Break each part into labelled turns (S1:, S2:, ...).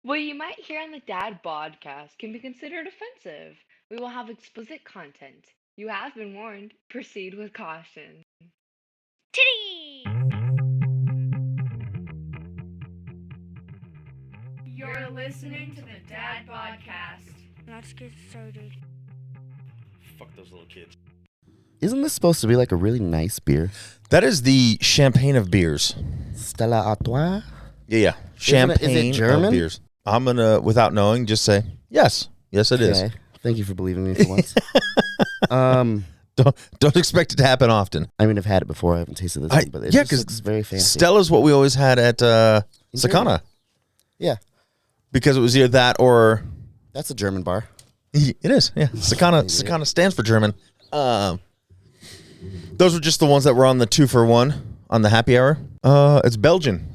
S1: What you might hear on the Dad Podcast can be considered offensive. We will have explicit content. You have been warned. Proceed with caution.
S2: Titty!
S3: You're listening to the Dad Podcast.
S2: Let's get started.
S4: Fuck those little kids.
S5: Isn't this supposed to be like a really nice beer?
S4: That is the champagne of beers.
S5: Stella Artois?
S4: Yeah. Champagne
S5: is it German?
S4: of beers. I'm going to, without knowing, just say, yes. Yes, it is.
S5: Okay. Thank you for believing me for once.
S4: Don't expect it to happen often.
S5: I mean, I've had it before. I haven't tasted this one, but it
S4: yeah,
S5: just
S4: 'cause
S5: looks very fancy.
S4: Stella's what we always had at Sakana.
S5: Yeah,
S4: Because it was either that or...
S5: that's a German bar.
S4: It is, yeah. Sakana stands for German. Those were just the ones that were on the 2-for-1 on the happy hour. It's Belgian.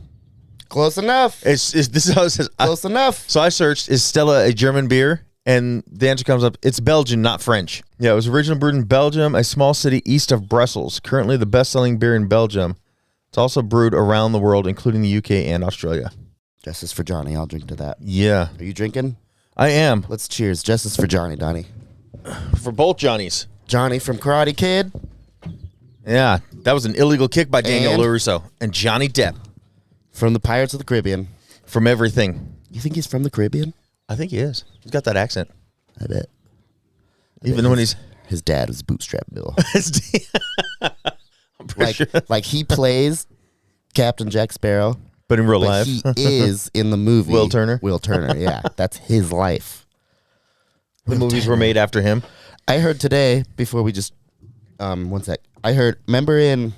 S5: Close enough.
S4: This is how it says.
S5: Close enough.
S4: So I searched, is Stella a German beer? And the answer comes up, it's Belgian, not French. Yeah, it was originally brewed in Belgium, a small city east of Brussels. Currently the best-selling beer in Belgium. It's also brewed around the world, including the UK and Australia.
S5: Justice for Johnny. I'll drink to that.
S4: Yeah,
S5: Are you drinking?
S4: I am.
S5: Let's cheers. Justice for Johnny, Donnie.
S4: For both Johnnies.
S5: Johnny from Karate Kid.
S4: Yeah, that was an illegal kick by Daniel
S5: And?
S4: LaRusso. And Johnny Depp
S5: From the Pirates of the Caribbean.
S4: from everything.
S5: You think he's from the Caribbean?
S4: I think he is. He's got that accent.
S5: I bet.
S4: Even when he's...
S5: His dad was Bootstrap Bill.
S4: I'm pretty sure.
S5: like he plays Captain Jack Sparrow.
S4: But in real
S5: But
S4: life.
S5: he is in the movie.
S4: Will Turner?
S5: Will Turner, yeah. That's his life.
S4: The movies were made after him.
S5: I heard today, before we just, one sec. I heard, remember in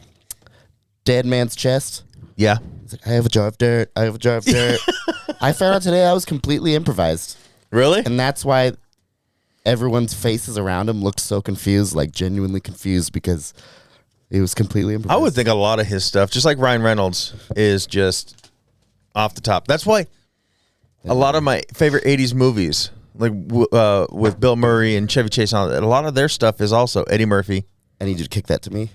S5: Dead Man's Chest?
S4: Yeah.
S5: It's like, I have a jar of dirt. I have a jar of dirt. I found out today I was completely improvised.
S4: Really?
S5: And that's why everyone's faces around him looked so confused, like genuinely confused, because it was completely
S4: I
S5: improvised.
S4: would think a lot of his stuff, just like Ryan Reynolds, is just off the top. That's why a lot of my favorite 80s movies, like with Bill Murray and Chevy Chase on it, a lot of their stuff is also Eddie Murphy.
S5: I need you to kick that to me,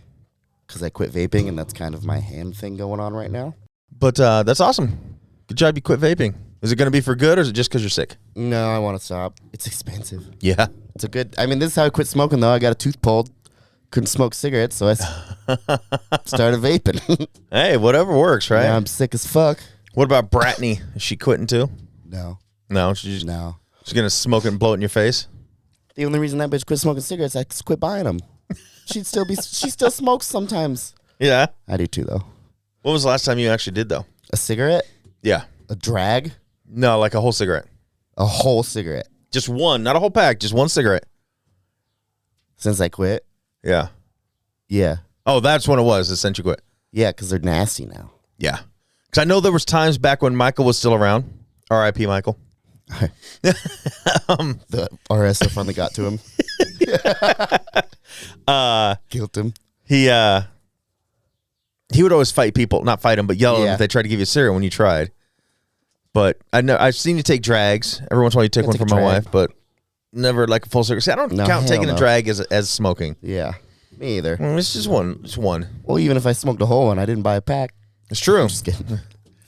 S5: because I quit vaping, and that's kind of my hand thing going on right now.
S4: But that's awesome. Good job you quit vaping. Is it going to be for good or is it just because you're sick?
S5: No, I want to stop. It's expensive.
S4: Yeah.
S5: It's a good. I mean, this is how I quit smoking, though. I got a tooth pulled. Couldn't smoke cigarettes, so I started vaping.
S4: Hey, whatever works, right?
S5: Now I'm sick as fuck.
S4: What about Bratney? Is she quitting too?
S5: No,
S4: No, she's
S5: no.
S4: going to smoke it and blow it in your face?
S5: The only reason that bitch quit smoking cigarettes, I quit buying them. She still smokes sometimes.
S4: Yeah.
S5: I do too, though.
S4: When was the last time you actually did, though?
S5: A cigarette,
S4: Yeah.
S5: a drag,
S4: No, like a whole cigarette.
S5: a whole cigarette.
S4: Just one, not a whole pack, just one cigarette.
S5: Since I quit,
S4: Yeah.
S5: yeah,
S4: Oh, that's when it was, the since you quit.
S5: yeah, because they're nasty now.
S4: Yeah. Because I know there was times back when Michael was still around. R.I.P. Michael.
S5: The RSO finally got to him. Killed him.
S4: He would always fight people, not fight them, but yell at them
S5: Yeah.
S4: if they tried to give you cereal when you tried. But I know I've seen you take drags. Every once in a while you take
S5: I
S4: one
S5: take
S4: from
S5: a
S4: my
S5: drag.
S4: wife, but never like a full cigarette. See, I don't
S5: No,
S4: count
S5: hell
S4: taking a
S5: no.
S4: drag as smoking.
S5: Yeah, me either.
S4: It's just one. It's one.
S5: Well, even if I smoked a whole one, I didn't buy a pack.
S4: It's true.
S5: Just kidding.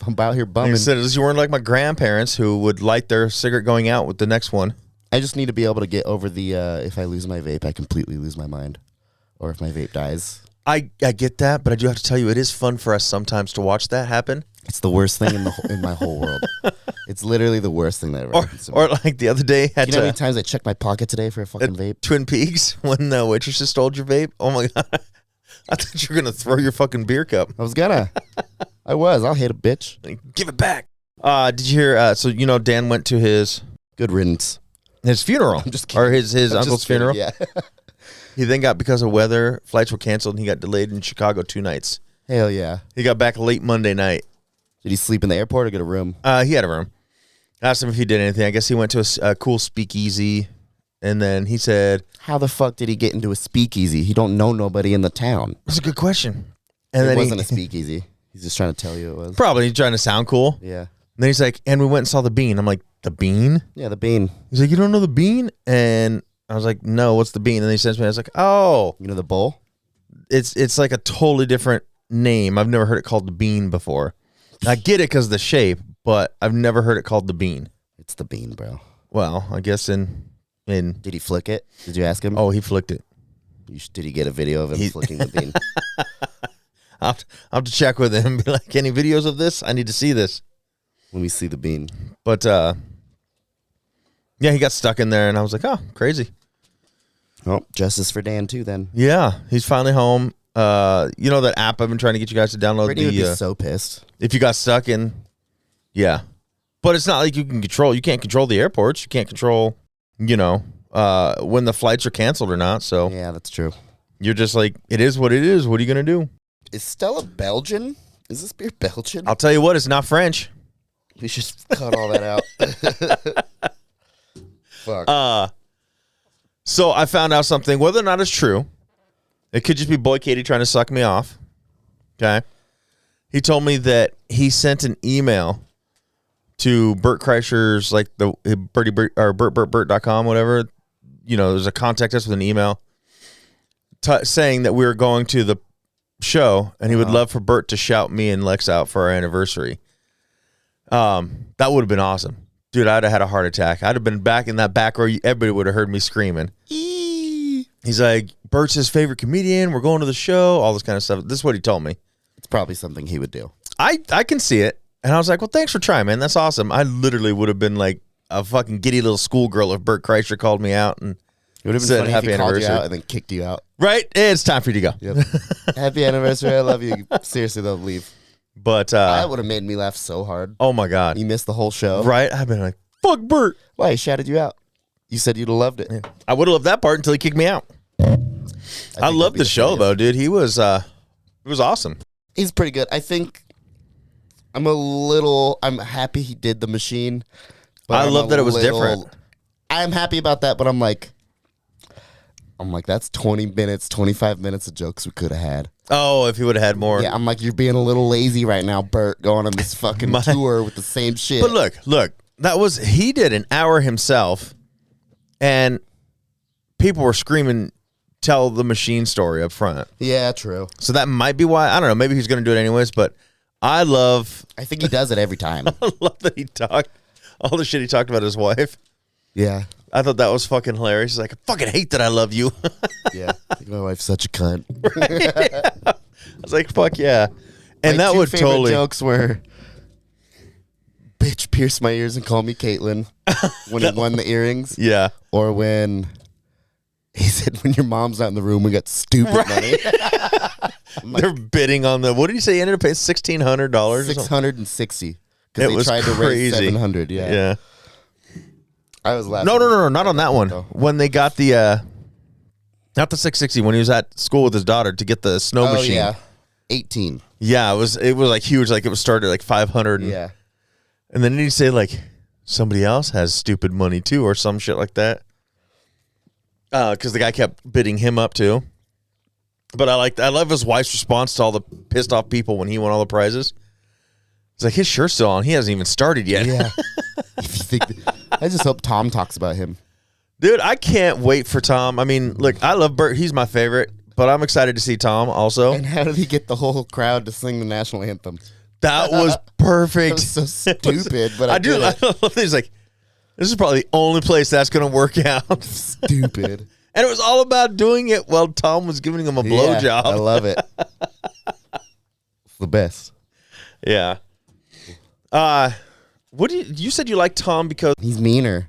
S5: I'm out here
S4: Like I
S5: bumming.
S4: said, you weren't like my grandparents who would light their cigarette going out with the next one.
S5: I just need to be able to get over the if I lose my vape, I completely lose my mind. Or if my vape dies.
S4: I get that, but I do have to tell you, it is fun for us sometimes to watch that happen.
S5: It's the worst thing in my whole world. It's literally the worst thing that ever happens to me.
S4: Or like the other day at
S5: You know how many times I checked my pocket today for a fucking vape?
S4: Twin Peaks when the waitresses stole your vape. Oh my god! I thought you were gonna throw your fucking beer cup.
S5: I was gonna. I'll hit a bitch.
S4: Like, give it back. Did you hear? So you know Dan went to his
S5: Good riddance.
S4: funeral.
S5: I'm just kidding.
S4: Or his
S5: I'm
S4: uncle's
S5: just kidding,
S4: funeral.
S5: Yeah.
S4: He then got, because of weather, flights were canceled and he got delayed in Chicago 2 nights.
S5: Hell yeah.
S4: He got back late Monday night.
S5: Did he sleep in the airport or get a room?
S4: He had a room. I asked him if he did anything. I guess he went to a cool speakeasy, and then he said,
S5: How the fuck did he get into a speakeasy? He don't know nobody in the town.
S4: "That's a good question." And
S5: It
S4: then
S5: wasn't
S4: he,
S5: a speakeasy. He's just trying to tell you it was.
S4: probably he's trying to sound cool.
S5: Yeah.
S4: And then he's like, "And we went and saw the Bean." I'm like, "The Bean?"
S5: Yeah, the bean.
S4: He's like, "You don't know the Bean?" And I was like, "No, what's the Bean?" And then he sends me. I was like, "Oh,
S5: You know the bowl?
S4: it's like a totally different name. I've never heard it called the Bean before. I get it because of the shape, but I've never heard it called the Bean."
S5: It's the bean, bro.
S4: Well, I guess in
S5: Did he flick it? Did you ask him?
S4: he flicked it.
S5: Did he get a video of him flicking the bean?
S4: I'll have to check with him. Be like, any videos of this? I need to see this.
S5: Let me see the bean.
S4: But yeah, he got stuck in there, and I was like, oh, crazy.
S5: Oh, justice for Dan too. Then
S4: Yeah, he's finally home. You know that app I've been trying to get you guys to download.
S5: Brittany would be so pissed.
S4: If you got stuck in, yeah, but it's not like you can control. You can't control the airports. You can't control, when the flights are canceled or not. So
S5: Yeah, that's true.
S4: you're just like, it is what it is. What are you gonna do?
S5: Is Stella Belgian? Is this beer Belgian?
S4: I'll tell you what, it's not French.
S5: We should cut all that out. Fuck.
S4: So I found out something, whether or not it's true. It could just be Boy Katie trying to suck me off. Okay. He told me that he sent an email to Bert Kreischer's, like the BertBert.com, whatever. There's a contact us with an email saying that we were going to the show and he would love for Bert to shout me and Lex out for our anniversary. That would have been awesome. Dude, I'd have had a heart attack. I'd have been back in that back row. Everybody would have heard me screaming. He's like, Bert's his favorite comedian. We're going to the show. All this kind of stuff. This is what he told me.
S5: It's probably something he would do.
S4: I can see it. And I was like, well, thanks for trying, man. That's awesome. I literally would have been like a fucking giddy little schoolgirl if Bert Kreischer called me out and
S5: It would have been
S4: said
S5: funny
S4: happy
S5: if he called you
S4: anniversary.
S5: out and then kicked you out.
S4: Right? It's time for you to go.
S5: Yep. Happy anniversary. I love you. Seriously, though, leave.
S4: But,
S5: That would have made me laugh so hard.
S4: oh my God.
S5: You missed the whole show.
S4: Right? I've been like, fuck Bert.
S5: Why? He shouted you out. You said you'd have loved it.
S4: I would have loved that part until he kicked me out. I
S5: think
S4: loved
S5: that'd be
S4: the show,
S5: funniest.
S4: though, dude. He was, it was awesome.
S5: He's pretty good. I think I'm happy he did the machine. But
S4: I
S5: I'm
S4: love
S5: a
S4: that it was
S5: little-
S4: different.
S5: I'm happy about that, but I'm like, that's 20 minutes, 25 minutes of jokes we could have had.
S4: Oh, if he would have had more.
S5: Yeah, I'm like, you're being a little lazy right now, Bert, going on this fucking
S4: My-
S5: tour with the same shit.
S4: But look, he did an hour himself, and people were screaming, tell the machine story up front.
S5: Yeah, true.
S4: So that might be why. I don't know. Maybe he's going to do it anyways, but I love
S5: I think he does it every time.
S4: that he talked, all the shit he talked about his wife.
S5: Yeah.
S4: I thought that was fucking hilarious. He's like, I fucking hate that I love you.
S5: Yeah. My wife's such a cunt.
S4: I was like, fuck yeah. And
S5: My
S4: that
S5: two
S4: would
S5: favorite
S4: totally.
S5: jokes were, bitch, pierce my ears and call me Caitlin when he won the earrings.
S4: Yeah.
S5: Or when he said, when your mom's not in the room, we got stupid money.
S4: They're bidding on the, what did he say? He ended up paying $1,600 or something?
S5: 660.
S4: It
S5: Because they
S4: was
S5: tried to raise
S4: crazy.
S5: 700. Yeah.
S4: Yeah.
S5: I was laughing.
S4: No, not on that one.
S5: though.
S4: When they got the, not the 660, when he was at school with his daughter to get the snow
S5: Oh,
S4: machine.
S5: yeah. 18.
S4: Yeah, it was like huge. Like it was started at like 500.
S5: Yeah.
S4: And then he'd say like somebody else has stupid money too or some shit like that. Because the guy kept bidding him up too. But I love his wife's response to all the pissed off people when he won all the prizes. It's like his shirt's still on. He hasn't even started yet.
S5: Yeah. If you think, I just hope Tom talks about him.
S4: Dude, I can't wait for Tom. I mean, look, I love Bert. He's my favorite. But I'm excited to see Tom also.
S5: And how did he get the whole crowd to sing the national anthem?
S4: That was perfect.
S5: That was so stupid, but I
S4: do.
S5: did
S4: I
S5: it.
S4: love this. Like, this is probably the only place that's going to work out.
S5: Stupid.
S4: And it was all about doing it while Tom was giving him a
S5: Yeah,
S4: blowjob.
S5: I love it. It's the best.
S4: Yeah. What do you said you like Tom because?
S5: He's meaner.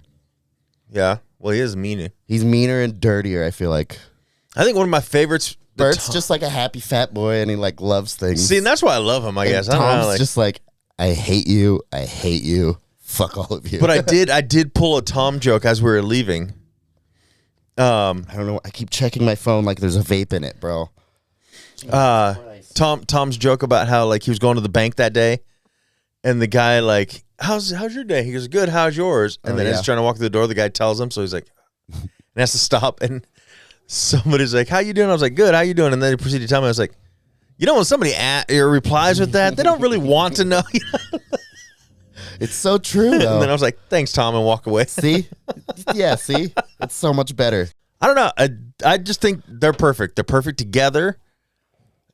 S4: Yeah. Well, he is mean.
S5: He's meaner and dirtier, I feel like.
S4: I think one of my favorites.
S5: Bert's just like a happy fat boy and he like loves things.
S4: See, and that's why I love him. I
S5: And
S4: guess I don't
S5: Tom's
S4: know. Like,
S5: just like, I hate you. I hate you. Fuck all of you.
S4: but I did pull a Tom joke as we were leaving.
S5: I don't know. I keep checking my phone like there's a vape in it, bro.
S4: Tom's joke about how like he was going to the bank that day, and the guy like, how's your day? He goes, good. How's yours? And
S5: Oh,
S4: then as
S5: yeah.
S4: he's trying to walk through the door, the guy tells him, so he's like, and has to stop. And somebody's like, how you doing? I was like, good. How you doing? And then he proceeded to tell me, I was like, you know, when somebody replies with that, they don't really want to know.
S5: It's so true,
S4: And then I
S5: though.
S4: was like, thanks, Tom, and walk away.
S5: See? Yeah, see? It's so much better.
S4: I don't know. I just think they're perfect. They're perfect together.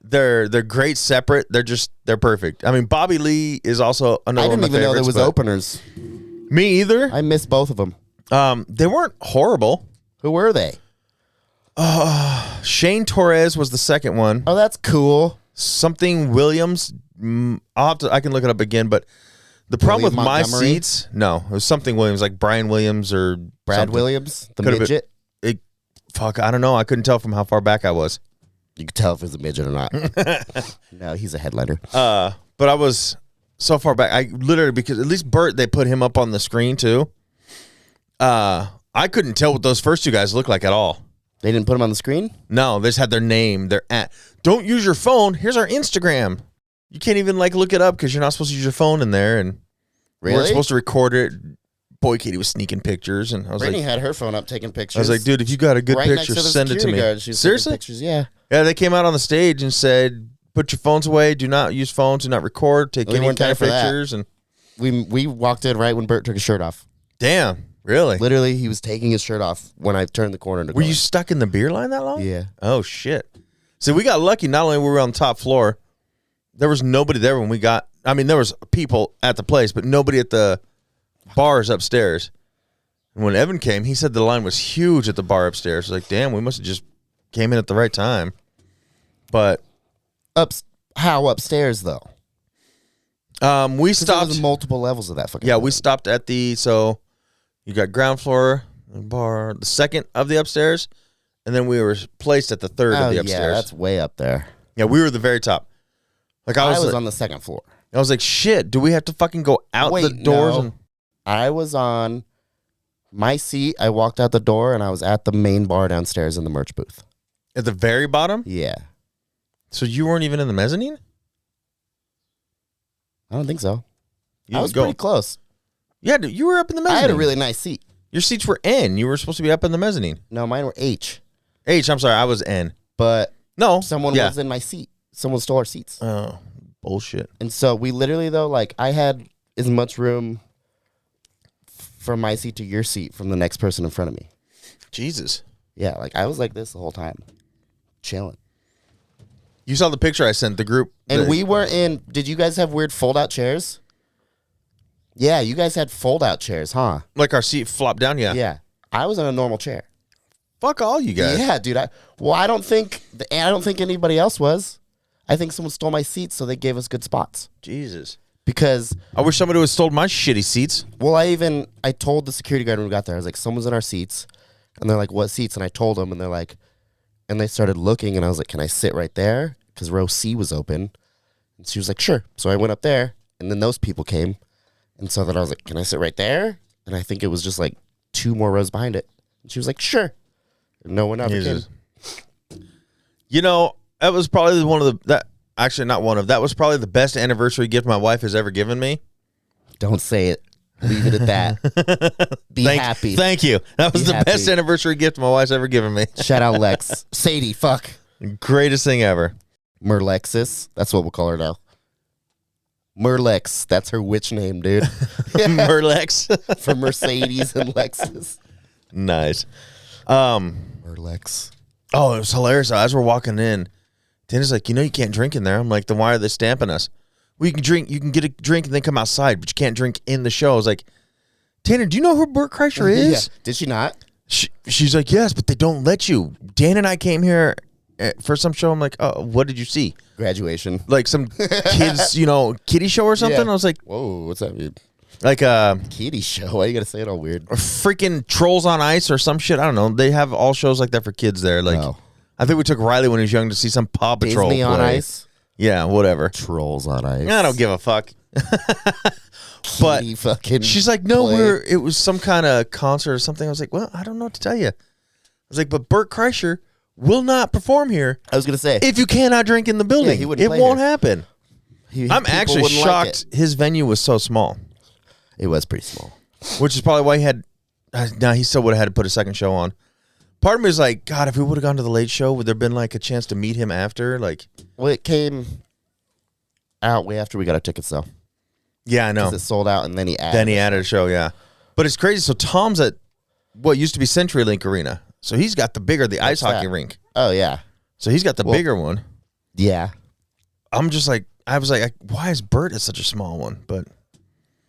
S4: They're great separate. They're perfect. I mean, Bobby Lee is also another
S5: I
S4: one
S5: didn't
S4: of my
S5: even know there
S4: favorites,
S5: was
S4: but
S5: openers.
S4: Me either.
S5: I miss both of them.
S4: They weren't horrible.
S5: Who were they?
S4: Shane Torres was the second one.
S5: Oh, that's cool.
S4: Something Williams. I can look it up again, but the problem with
S5: William
S4: my
S5: Montgomery?
S4: seats, no, it was something Williams, like Brian Williams or
S5: Brad
S4: something.
S5: Williams, the
S4: Could've been-
S5: midget.
S4: Fuck, I don't know. I couldn't tell from how far back I was.
S5: You could tell if it's a midget or not. No, he's a headliner.
S4: But I was so far back. I literally, because at least Bert, they put him up on the screen too. I couldn't tell what those first two guys looked like at all.
S5: They didn't put him on the screen?
S4: No, they just had their name, their at. Don't use your phone. Here's our Instagram. You can't even like look it up because you're not supposed to use your phone in there, and we're
S5: Really?
S4: supposed to record it. Boy, Katie was sneaking pictures, and I was
S5: Brittany
S4: like,
S5: had her phone up taking pictures.
S4: I was like, dude, if you got a good
S5: right next
S4: picture,
S5: to the
S4: send it to
S5: security
S4: me.
S5: guard, she was taking
S4: Seriously?
S5: Pictures, yeah.
S4: Yeah, they came out on the stage and said, put your phones away. Do not use phones. Do not record. Take
S5: We
S4: any
S5: weren't
S4: kind
S5: there
S4: of
S5: for that.
S4: pictures. And
S5: We walked in right when Bert took his shirt off.
S4: damn, really?
S5: Literally, he was taking his shirt off when I turned the corner to
S4: Were
S5: go
S4: you
S5: in.
S4: stuck in the beer line that long?
S5: Yeah.
S4: Oh, shit. So we got lucky. Not only were we on the top floor, there was nobody there when we got, I mean, there was people at the place, but nobody at the bars upstairs. And when Evan came, he said the line was huge at the bar upstairs. Like, damn, we must have just came in at the right time. But
S5: How upstairs, though?
S4: we
S5: 'Cause there
S4: stopped.
S5: was multiple levels of that fucking
S4: Yeah, we
S5: building.
S4: stopped at so you got ground floor, the bar, the second of the upstairs, and then we were placed at the third
S5: Oh,
S4: of the
S5: yeah,
S4: upstairs.
S5: that's way up there.
S4: Yeah, we were the very top. Like
S5: I
S4: I
S5: was
S4: was
S5: on the second floor.
S4: I was like, shit, do we have to fucking go out the
S5: Wait,
S4: doors?
S5: no.
S4: And
S5: I was on my seat. I walked out the door, and I was at the main bar downstairs in the merch booth.
S4: at the very bottom?
S5: Yeah.
S4: So you weren't even in the mezzanine?
S5: I don't think so.
S4: You
S5: I was
S4: go.
S5: pretty close.
S4: Yeah, dude, you were up in the
S5: I
S4: mezzanine.
S5: had a really nice seat.
S4: Your seats were N. You were supposed to be up in the mezzanine.
S5: No, mine were H,
S4: H, I'm sorry, I was N.
S5: but
S4: No.
S5: someone
S4: yeah.
S5: was in my seat. Someone stole our seats.
S4: Oh, bullshit.
S5: And so we literally, though, like, I had as much room from my seat to your seat from the next person in front of me.
S4: Jesus.
S5: Yeah, like, I was like this the whole time, chilling.
S4: You saw the picture I sent the group.
S5: And we were in, did you guys have weird fold-out chairs? Yeah, you guys had fold-out chairs, huh?
S4: like our seat flopped down, yeah.
S5: Yeah. I was in a normal chair.
S4: Fuck all you guys.
S5: Yeah, dude. I don't think anybody else was. I think someone stole my seats, so they gave us good spots.
S4: Jesus.
S5: Because,
S4: I wish somebody would have stole my shitty seats.
S5: well, I told the security guard when we got there, I was like, someone's in our seats. And they're like, what seats? And I told them, and they're like, and they started looking, and I was like, can I sit right there? Because row C was open. And she was like, sure. So I went up there, and then those people came. And so then I was like, can I sit right there? And I think it was just like 2 more rows behind it. And she was like, sure. And no one ever came.
S4: Jesus. You know, that was probably one of that was probably the best anniversary gift my wife has ever given me.
S5: Don't say it. Leave it at that. Be happy.
S4: Thank you. That was
S5: Be
S4: the
S5: happy.
S4: best anniversary gift my wife's ever given me.
S5: Shout out Lex. Sadie, fuck.
S4: Greatest thing ever.
S5: Merlexis. That's what we'll call her now. Merlex. That's her witch name, dude.
S4: Merlex.
S5: For Mercedes and Lexus.
S4: Nice.
S5: Merlex.
S4: Oh, it was hilarious. As we're walking in, Dana's like, you can't drink in there. I'm like, then why are they stamping us? Well, you can drink. You can get a drink and then come outside, but you can't drink in the show. I was like, Tanner, do you know who Bert Kreischer is?
S5: Yeah. Did she not?
S4: She's like, yes, but they don't let you. Dan and I came here for some show. I'm like, oh, what did you see?
S5: Graduation.
S4: Like some kids, kiddie show or something?
S5: Yeah.
S4: I was like,
S5: Whoa, what's that mean?
S4: like
S5: Kitty show. Why you gotta say it all weird?
S4: freaking Trolls on Ice or some shit. I don't know. They have all shows like that for kids there. Like,
S5: Oh.
S4: I think we took Riley when he was young to see some Paw Patrol
S5: Disney on
S4: play.
S5: Ice.
S4: Yeah, whatever.
S5: Trolls on Ice.
S4: I don't give a fuck. But
S5: Kitty fucking
S4: she's like, no,
S5: play.
S4: it was some kind of concert or something. I was like, well, I don't know what to tell you. I was like, but Bert Kreischer will not perform here
S5: I was gonna say
S4: if you cannot drink in the building.
S5: he wouldn't
S4: It
S5: play
S4: won't
S5: here.
S4: happen. I'm
S5: people
S4: actually
S5: wouldn't like
S4: shocked his venue was so small,
S5: it was pretty small.
S4: which is probably why he had. Now he still would have had to put a second show on. Part of me is like, God, if we would have gone to the late show, would there been like a chance to meet him after? Like,
S5: Well, it came out way after we got our tickets, though.
S4: yeah, I know.
S5: 'Cause it sold out, and then he added.
S4: Then he added a show, yeah. But it's crazy. So Tom's at what used to be CenturyLink Arena. So he's got the ice hockey
S5: that?
S4: rink.
S5: Oh yeah,
S4: So he's got the bigger one.
S5: yeah.
S4: I'm just like, I was like, why is Bert at such a small one? But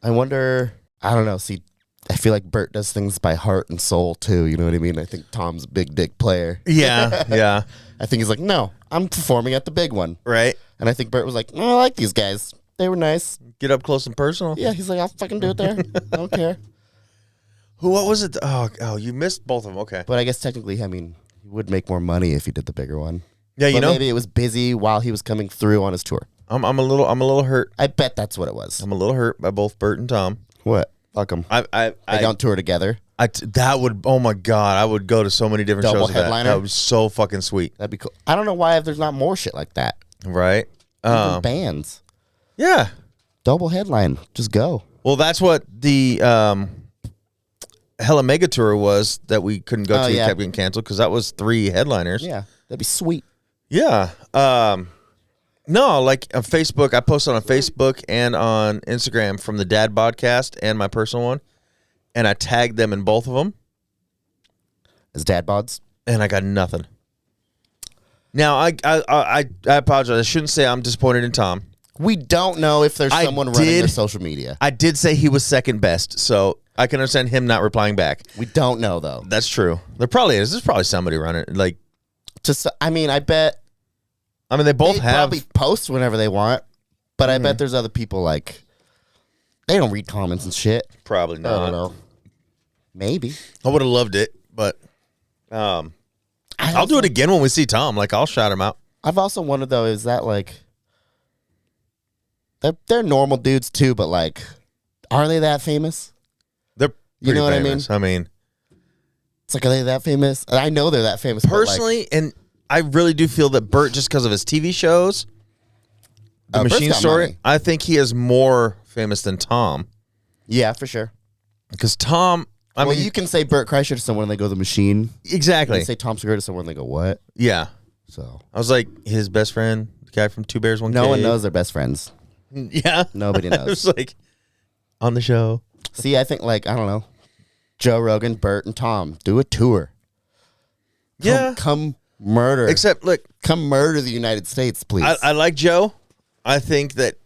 S5: I wonder. I don't know. See, I feel like Bert does things by heart and soul too. You know what I mean? I think Tom's a big dick player.
S4: Yeah, yeah.
S5: I think he's like, no, I'm performing at the big one.
S4: Right.
S5: And I think Bert was like, no, I like these guys. They were nice.
S4: Get up close and personal.
S5: Yeah, he's like, I'll fucking do it there. I don't care.
S4: What was it? Oh, you missed both of them. Okay.
S5: But I guess technically, I mean, he would make more money if he did the bigger one.
S4: Yeah, you
S5: But
S4: know,
S5: maybe it was busy while he was coming through on his tour.
S4: I'm a little hurt.
S5: I bet that's what it was.
S4: I'm a little hurt by both Bert and Tom.
S5: What? Fuck them. They don't tour together.
S4: That would, oh my God, I would go to so many different
S5: Double
S4: shows of that.
S5: headliner?
S4: That would be so fucking sweet.
S5: That'd be cool. I don't know why there's not more shit like that.
S4: Right?
S5: Even bands.
S4: Yeah.
S5: Double headline. Just go.
S4: Well, that's what the Hella Mega Tour was that we couldn't go
S5: Oh,
S4: to. It
S5: yeah.
S4: kept getting canceled because that was 3 headliners.
S5: Yeah. That'd be sweet.
S4: Yeah. No, like on Facebook, I posted on Facebook and on Instagram from the Dad Podcast and my personal one, and I tagged them in both of them,
S5: As dad bods.
S4: and I got nothing. Now, I apologize. I shouldn't say I'm disappointed in Tom.
S5: We don't know if there's
S4: I
S5: someone running
S4: did-
S5: their social media.
S4: I did say he was second best, so I can understand him not replying back.
S5: We don't know, though.
S4: That's true. There probably is. There's probably somebody running. Like,
S5: Just, I mean, I bet
S4: I mean, they both
S5: they
S4: have.
S5: probably post whenever they want, but I bet there's other people like, they don't read comments and shit.
S4: Probably
S5: I
S4: not.
S5: don't know. Maybe.
S4: I would have loved it, but I'll do it again when we see Tom. Like, I'll shout him out.
S5: I've also wondered, though, is that like, they're normal dudes too, but like, are they that famous?
S4: They're
S5: You know
S4: pretty
S5: what I
S4: famous. I mean,
S5: It's like, are they that famous? I know they're that famous. but, like,
S4: personally, and I really do feel that Bert, just because of his TV shows, the
S5: Bert's
S4: Machine
S5: got
S4: Story,
S5: money.
S4: I think he is more famous than Tom.
S5: yeah, for sure.
S4: Because Tom, I
S5: Well,
S4: mean,
S5: you can say Bert Kreischer to someone and they go the machine. You
S4: exactly.
S5: can say Tom Segura to someone and they go what?
S4: Yeah.
S5: So
S4: I was like, his best friend, the guy from Two Bears, One
S5: no
S4: Cave.
S5: one knows they're best friends.
S4: Yeah.
S5: Nobody
S4: I
S5: knows.
S4: was like, on the show.
S5: See, I think like, I don't know, Joe Rogan, Bert, and Tom do a tour. Come murder.
S4: Except, look,
S5: Come murder the United States, please.
S4: I like Joe. I think that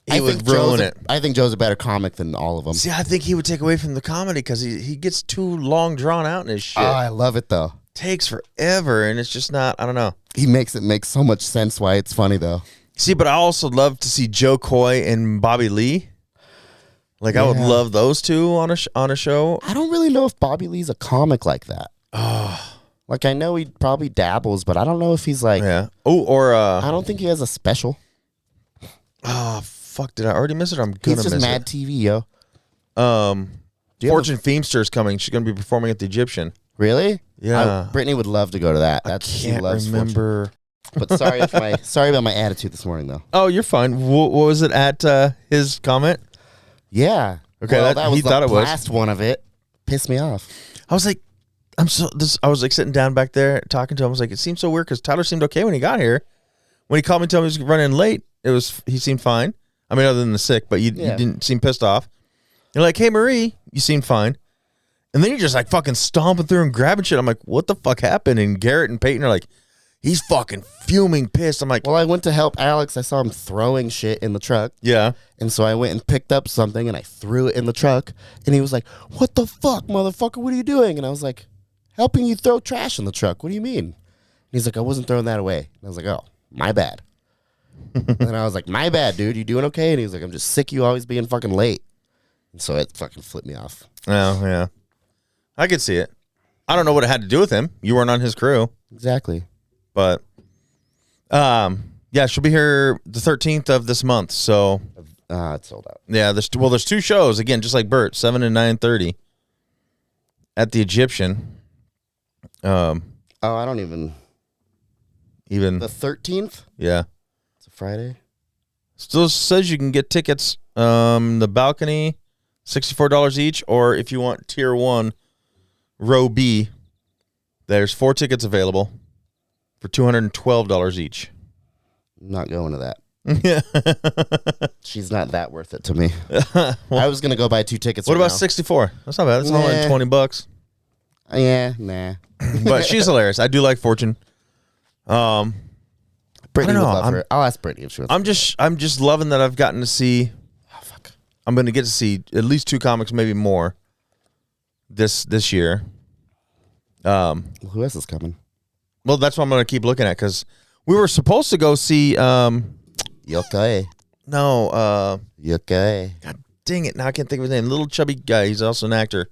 S4: he would ruin it.
S5: I think Joe's a better comic than all of them.
S4: See, I think he would take away from the comedy because he gets too long drawn out in his shit.
S5: Oh, I love it though.
S4: Takes forever, and it's just not. I don't know.
S5: He makes it make so much sense why it's funny though.
S4: See, but I also love to see Joe Coy and Bobby Lee. Like, I would
S5: Yeah.
S4: love those two on a show.
S5: I don't really know if Bobby Lee's a comic like that. Like I know he probably dabbles, but I don't know if he's like.
S4: Yeah. Oh, or
S5: I don't think he has a special.
S4: oh fuck! Did I already miss it? I'm gonna
S5: He's just
S4: miss
S5: Mad TV, yo.
S4: it.
S5: Do you have
S4: Fortune Feimster is coming. She's gonna be performing at the Egyptian.
S5: Really?
S4: Yeah.
S5: Brittany would love to go to that. She
S4: Can't
S5: loves Fortune.
S4: remember.
S5: But sorry about my attitude this morning though.
S4: Oh, you're fine. What was it at his comment?
S5: Yeah.
S4: Okay,
S5: Well,
S4: that-
S5: was
S4: he
S5: the
S4: thought it was.
S5: last one of it. Pissed me off.
S4: I was like, I was like sitting down back there talking to him. I was like, it seems so weird because Tyler seemed okay when he got here. When he called me and told me he was running late, he seemed fine. I mean, other than the sick, but you didn't seem pissed off. You're like, hey, Marie, you seem fine. And then you're just like fucking stomping through and grabbing shit. I'm like, what the fuck happened? And Garrett and Peyton are like, he's fucking fuming pissed. I'm like,
S5: Well, I went to help Alex. I saw him throwing shit in the truck.
S4: yeah.
S5: And so I went and picked up something and I threw it in the truck. And he was like, what the fuck, motherfucker? What are you doing? And I was like, helping you throw trash in the truck. What do you mean? And he's like, I wasn't throwing that away. And I was like, oh, my bad. And I was like, my bad, dude. You doing okay? And he was like, I'm just sick of you always being fucking late. And so it fucking flipped me off.
S4: Oh, yeah. I could see it. I don't know what it had to do with him. You weren't on his crew.
S5: Exactly.
S4: But, yeah, she'll be here the 13th of this month. So,
S5: It's sold out.
S4: yeah, there's 2 shows again, just like Bert, 7 and 9:30 at the Egyptian.
S5: Oh, I don't even.
S4: Even
S5: The 13th?
S4: yeah,
S5: It's a Friday.
S4: still says you can get tickets. The balcony, $64 each, or if you want tier 1, row B, there's 4 tickets available for $212 each.
S5: I'm not going to that.
S4: Yeah.
S5: She's not that worth it to me. I was going to go buy 2 tickets.
S4: What
S5: right
S4: about
S5: now.
S4: 64? That's not bad. That's only
S5: Nah.
S4: $20.
S5: Yeah, nah.
S4: But she's hilarious. I do like Fortune.
S5: Brittany
S4: I don't
S5: would
S4: know,
S5: love
S4: I'm-
S5: her. I'll ask Brittany if she wants.
S4: I'm just loving that I've gotten to see
S5: Oh, fuck.
S4: I'm going to get to see at least 2 comics, maybe more this year.
S5: Who else is coming?
S4: Well, that's what I'm going to keep looking at because we were supposed to go see.
S5: Yokai.
S4: No.
S5: Yokai.
S4: God dang it! Now I can't think of his name. Little chubby guy. He's also an actor.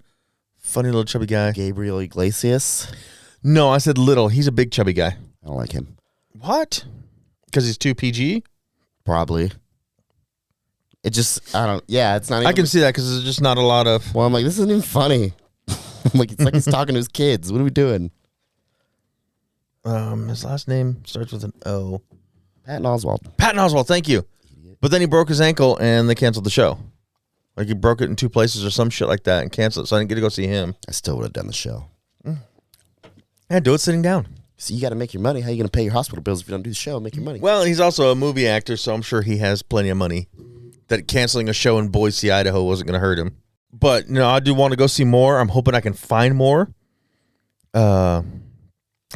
S4: Funny little chubby guy.
S5: Gabriel Iglesias.
S4: No, I said little. He's a big chubby guy.
S5: I don't like him.
S4: What? Because he's too PG?
S5: Probably. It just, I don't, yeah, it's not even.
S4: I can see that because there's just not a lot of.
S5: Well, I'm like, this isn't even funny. I'm like, it's like he's talking to his kids. What are we doing?
S4: His last name starts with an O.
S5: Patton Oswalt.
S4: Patton Oswalt, thank you. But then he broke his ankle and they canceled the show. Like he broke it in 2 places or some shit like that and canceled it. So I didn't get to go see him.
S5: I still would have done the show.
S4: Yeah, do it sitting down.
S5: So you got to make your money. How you going to pay your hospital bills if you don't do the show? Make your money.
S4: Well, he's also a movie actor, so I'm sure he has plenty of money. That canceling a show in Boise, Idaho wasn't going to hurt him. But, I do want to go see more. I'm hoping I can find more. A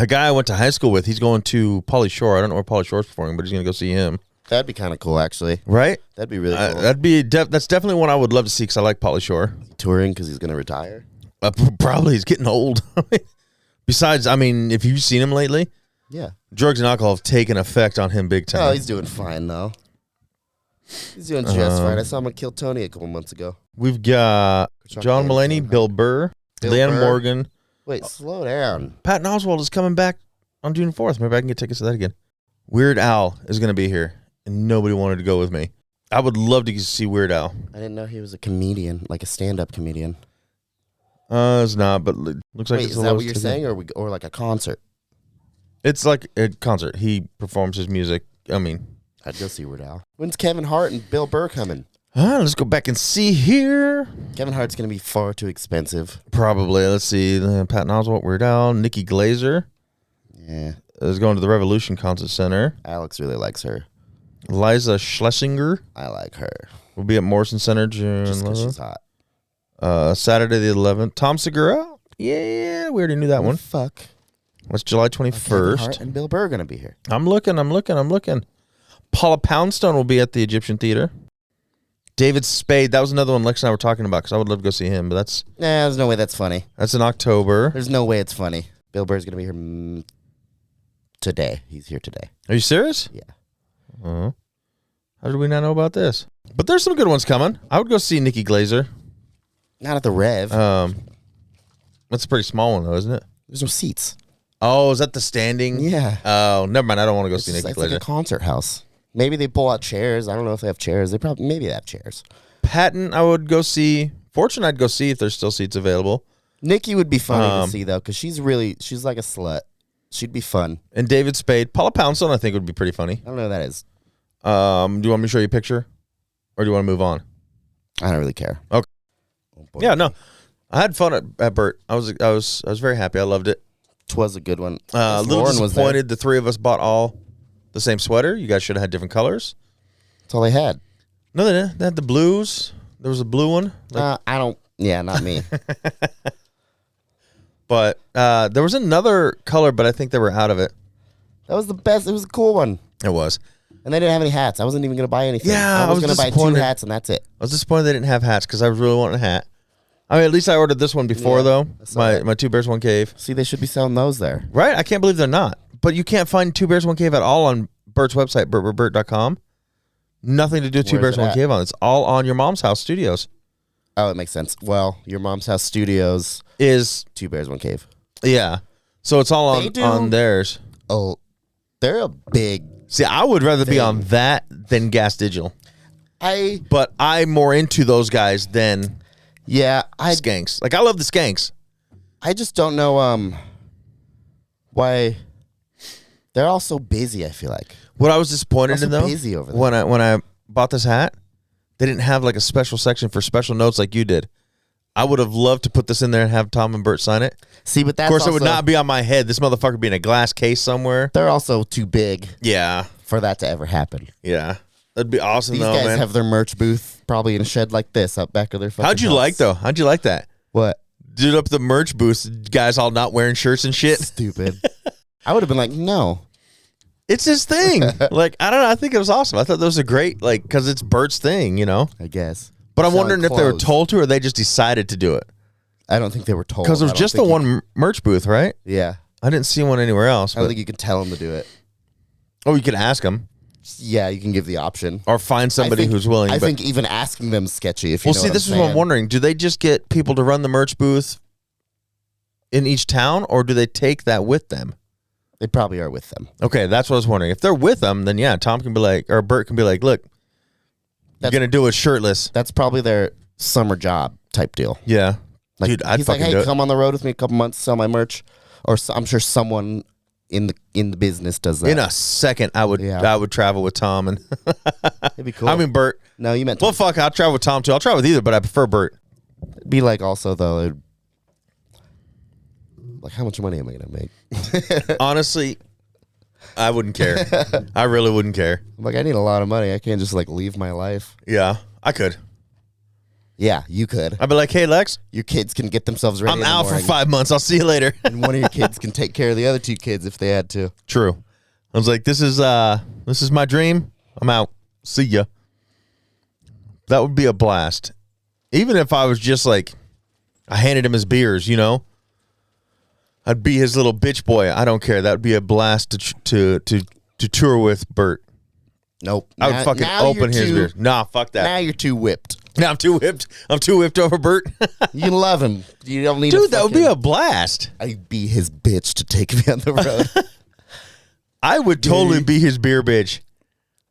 S4: guy I went to high school with, he's going to Pauly Shore. I don't know where Pauly Shore's performing, but he's going to go see him.
S5: That'd be kind of cool, actually.
S4: Right?
S5: That'd be really cool.
S4: That's definitely one I would love to see because I like Pauly Shore.
S5: Touring because he's going to retire.
S4: Probably he's getting old. Besides, if you've seen him lately,
S5: Yeah.
S4: drugs and alcohol have taken effect on him big time.
S5: Oh, he's doing fine, though. He's doing just fine. I saw him at Kill Tony a couple months ago.
S4: We've got John Mulaney, Bill Burr,
S5: Bill
S4: Leanne
S5: Burr.
S4: Morgan.
S5: Wait, slow down.
S4: Patton Oswalt is coming back on June 4th. Maybe I can get tickets to that again. Weird Al is going to be here, and nobody wanted to go with me. I would love to see Weird Al.
S5: I didn't know he was a comedian, like a stand-up comedian.
S4: It's not, but looks like
S5: Wait,
S4: it's
S5: is
S4: the
S5: that what
S4: lowest
S5: you're
S4: ticket.
S5: saying, or like a concert?
S4: It's like a concert. He performs his music.
S5: I'd go see Weird Al. When's Kevin Hart and Bill Burr coming?
S4: Let's go back and see here.
S5: Kevin Hart's going to be far too expensive.
S4: Probably. Let's see. Patton Oswalt, Weird Al, Nikki Glazer
S5: Yeah.
S4: is going to the Revolution Concert Center.
S5: Alex really likes her.
S4: Liza Schlesinger
S5: I like her.
S4: will be at Morrison Center June
S5: Just because
S4: 11th.
S5: she's hot.
S4: Saturday the 11th. Tom Segura. Yeah, we already knew that one.
S5: Fuck.
S4: That's July
S5: Kevin
S4: 21st.
S5: Hart and Bill Burr going to be here.
S4: I'm looking. Paula Poundstone will be at the Egyptian Theater. David Spade. That was another one Lex and I were talking about because I would love to go see him, but that's
S5: Nah, there's no way that's funny.
S4: in October.
S5: There's no way it's funny. Bill Burr's going to be here today. He's here today.
S4: Are you serious?
S5: Yeah.
S4: Uh-huh. How did we not know about this? But there's some good ones coming. I would go see Nikki Glazer.
S5: Not at the Rev.
S4: That's a pretty small one though, isn't it?
S5: There's no seats.
S4: Oh, is that the standing?
S5: Yeah.
S4: Oh, never mind. I don't want to go
S5: It's
S4: see
S5: just-
S4: Nikki
S5: it's like
S4: Glazer.
S5: a concert house. Maybe they pull out chairs. I don't know if they have chairs. Maybe they have chairs.
S4: Patton, I would go see. Fortune, I'd go see if there's still seats available.
S5: Nikki would be funny to see though, because she's like a slut. She'd be fun.
S4: And David Spade. Paula Poundstone, I think, would be pretty funny.
S5: I don't know who that is.
S4: Do you want me to show you a picture? Or do you want to move on?
S5: I don't really care.
S4: Okay.
S5: Oh, boy.
S4: Yeah, no. I had fun at Burt. I was very happy. I loved it.
S5: Twas a good one.
S4: A little
S5: Lauren was there.
S4: disappointed the three of us bought all the same sweater. You guys should have had different colors.
S5: That's all they had.
S4: No, they didn't. They had the blues. There was a blue one.
S5: I don't. Yeah, not me.
S4: But there was another color, but I think they were out of it.
S5: That was the best. It was a cool one.
S4: It was.
S5: And they didn't have any hats. I wasn't even going to buy anything.
S4: Yeah,
S5: I was
S4: I
S5: going
S4: was
S5: to buy 2
S4: disappointed.
S5: hats and that's it.
S4: I was disappointed they didn't have hats because I was really wanting a hat. At least I ordered this one before,
S5: Yeah,
S4: though.
S5: I saw that.
S4: My Two Bears, One Cave.
S5: See, they should be selling those there.
S4: Right? I can't believe they're not. But you can't find Two Bears, One Cave at all on Bert's website, BertBert.com. Nothing to do with Two
S5: Where's
S4: Bears,
S5: it
S4: One
S5: at?
S4: Cave on. It's all on Your Mom's House Studios.
S5: Oh, it makes sense. Well, Your Mom's House Studios,
S4: Is,
S5: 2 Bears, 1 Cave.
S4: yeah. So it's all
S5: They do-
S4: on theirs.
S5: Oh, they're a big.
S4: See, I would rather be
S5: Thing.
S4: on that than Gas Digital.
S5: I
S4: But I'm more into those guys than
S5: I
S4: Skanks. Like, I love the Skanks.
S5: just don't know why they're all so busy. I feel like
S4: What I was disappointed
S5: Also
S4: in, though,
S5: busy over there.
S4: when I bought this hat, they didn't have like a special section for special notes like you did. I would have loved to put this in there and have Tom and Bert sign it.
S5: see, but that's
S4: Of course, it
S5: also,
S4: would not be on my head. This motherfucker would be in a glass case somewhere.
S5: They're also too big
S4: Yeah,
S5: for that to ever happen.
S4: yeah, that'd be awesome
S5: These
S4: though,
S5: guys
S4: man.
S5: have their merch booth probably in a shed like this out back of their fucking
S4: How'd you
S5: house.
S4: like though? How'd you like that?
S5: What?
S4: Dude, up the merch booth, guys all not wearing shirts and shit.
S5: Stupid. I would have been like, no.
S4: It's his thing. Like, I don't know. I think it was awesome. I thought that was a great, like, because it's Bert's thing, you know?
S5: I guess.
S4: But I'm
S5: selling
S4: wondering if they were
S5: clothes.
S4: told to or they just decided to do it.
S5: I don't think they were told.
S4: Because there's
S5: I don't
S4: just the
S5: think
S4: one merch booth, right?
S5: Yeah.
S4: I didn't see one anywhere else.
S5: I don't
S4: But,
S5: think you can tell them to do it.
S4: oh, you could ask them
S5: Yeah, you can give the option.
S4: or find somebody
S5: I think-
S4: who's willing.
S5: I
S4: but,
S5: think even asking them is sketchy. If you
S4: well,
S5: know
S4: see,
S5: what
S4: this
S5: I'm
S4: is what I'm
S5: saying.
S4: wondering. Do they just get people to run the merch booth in each town or do they take that with them?
S5: They probably are with them.
S4: Okay, that's what I was wondering. If they're with them, then yeah, Tom can be like, or Bert can be like, look, you're
S5: That's-
S4: going to do it shirtless.
S5: That's probably their summer job type deal.
S4: Yeah.
S5: Like,
S4: Dude, I'd
S5: he's like,
S4: fucking
S5: hey,
S4: do it.
S5: come on the road with me a couple months, sell my merch. Or I'm sure someone in the business does that.
S4: In a second, I would
S5: Yeah.
S4: travel with Tom. And
S5: It'd be cool.
S4: I mean, Bert.
S5: no, you meant
S4: Well, fuck, I'll travel with Tom too. I'll travel with either, but I prefer Bert.
S5: it'd be like also though. Like, how much money am I gonna make?
S4: Honestly, I wouldn't care. I really wouldn't care.
S5: I'm like, I need a lot of money. I can't just like leave my life.
S4: Yeah, I could.
S5: Yeah, you could.
S4: I'd be like, hey, Lex,
S5: Your kids can get themselves ready.
S4: I'm
S5: in the
S4: out for
S5: morning,
S4: 5 months. I'll see you later.
S5: and one of your kids can take care of the other two kids if they had to.
S4: True. I was like, this is my dream. I'm out. See ya. That would be a blast. Even if I was just like, I handed him his beers, you know, I'd be his little bitch boy. I don't care. That would be a blast to tour with Bert.
S5: Nope.
S4: I would fucking open his beers. Nah, fuck that.
S5: Now you're too whipped.
S4: Now I'm too whipped. I'm too whipped over Bert.
S5: You love him. You don't need.
S4: Dude, that would be a blast.
S5: I'd be his bitch to take me on the road.
S4: I would totally be his beer bitch.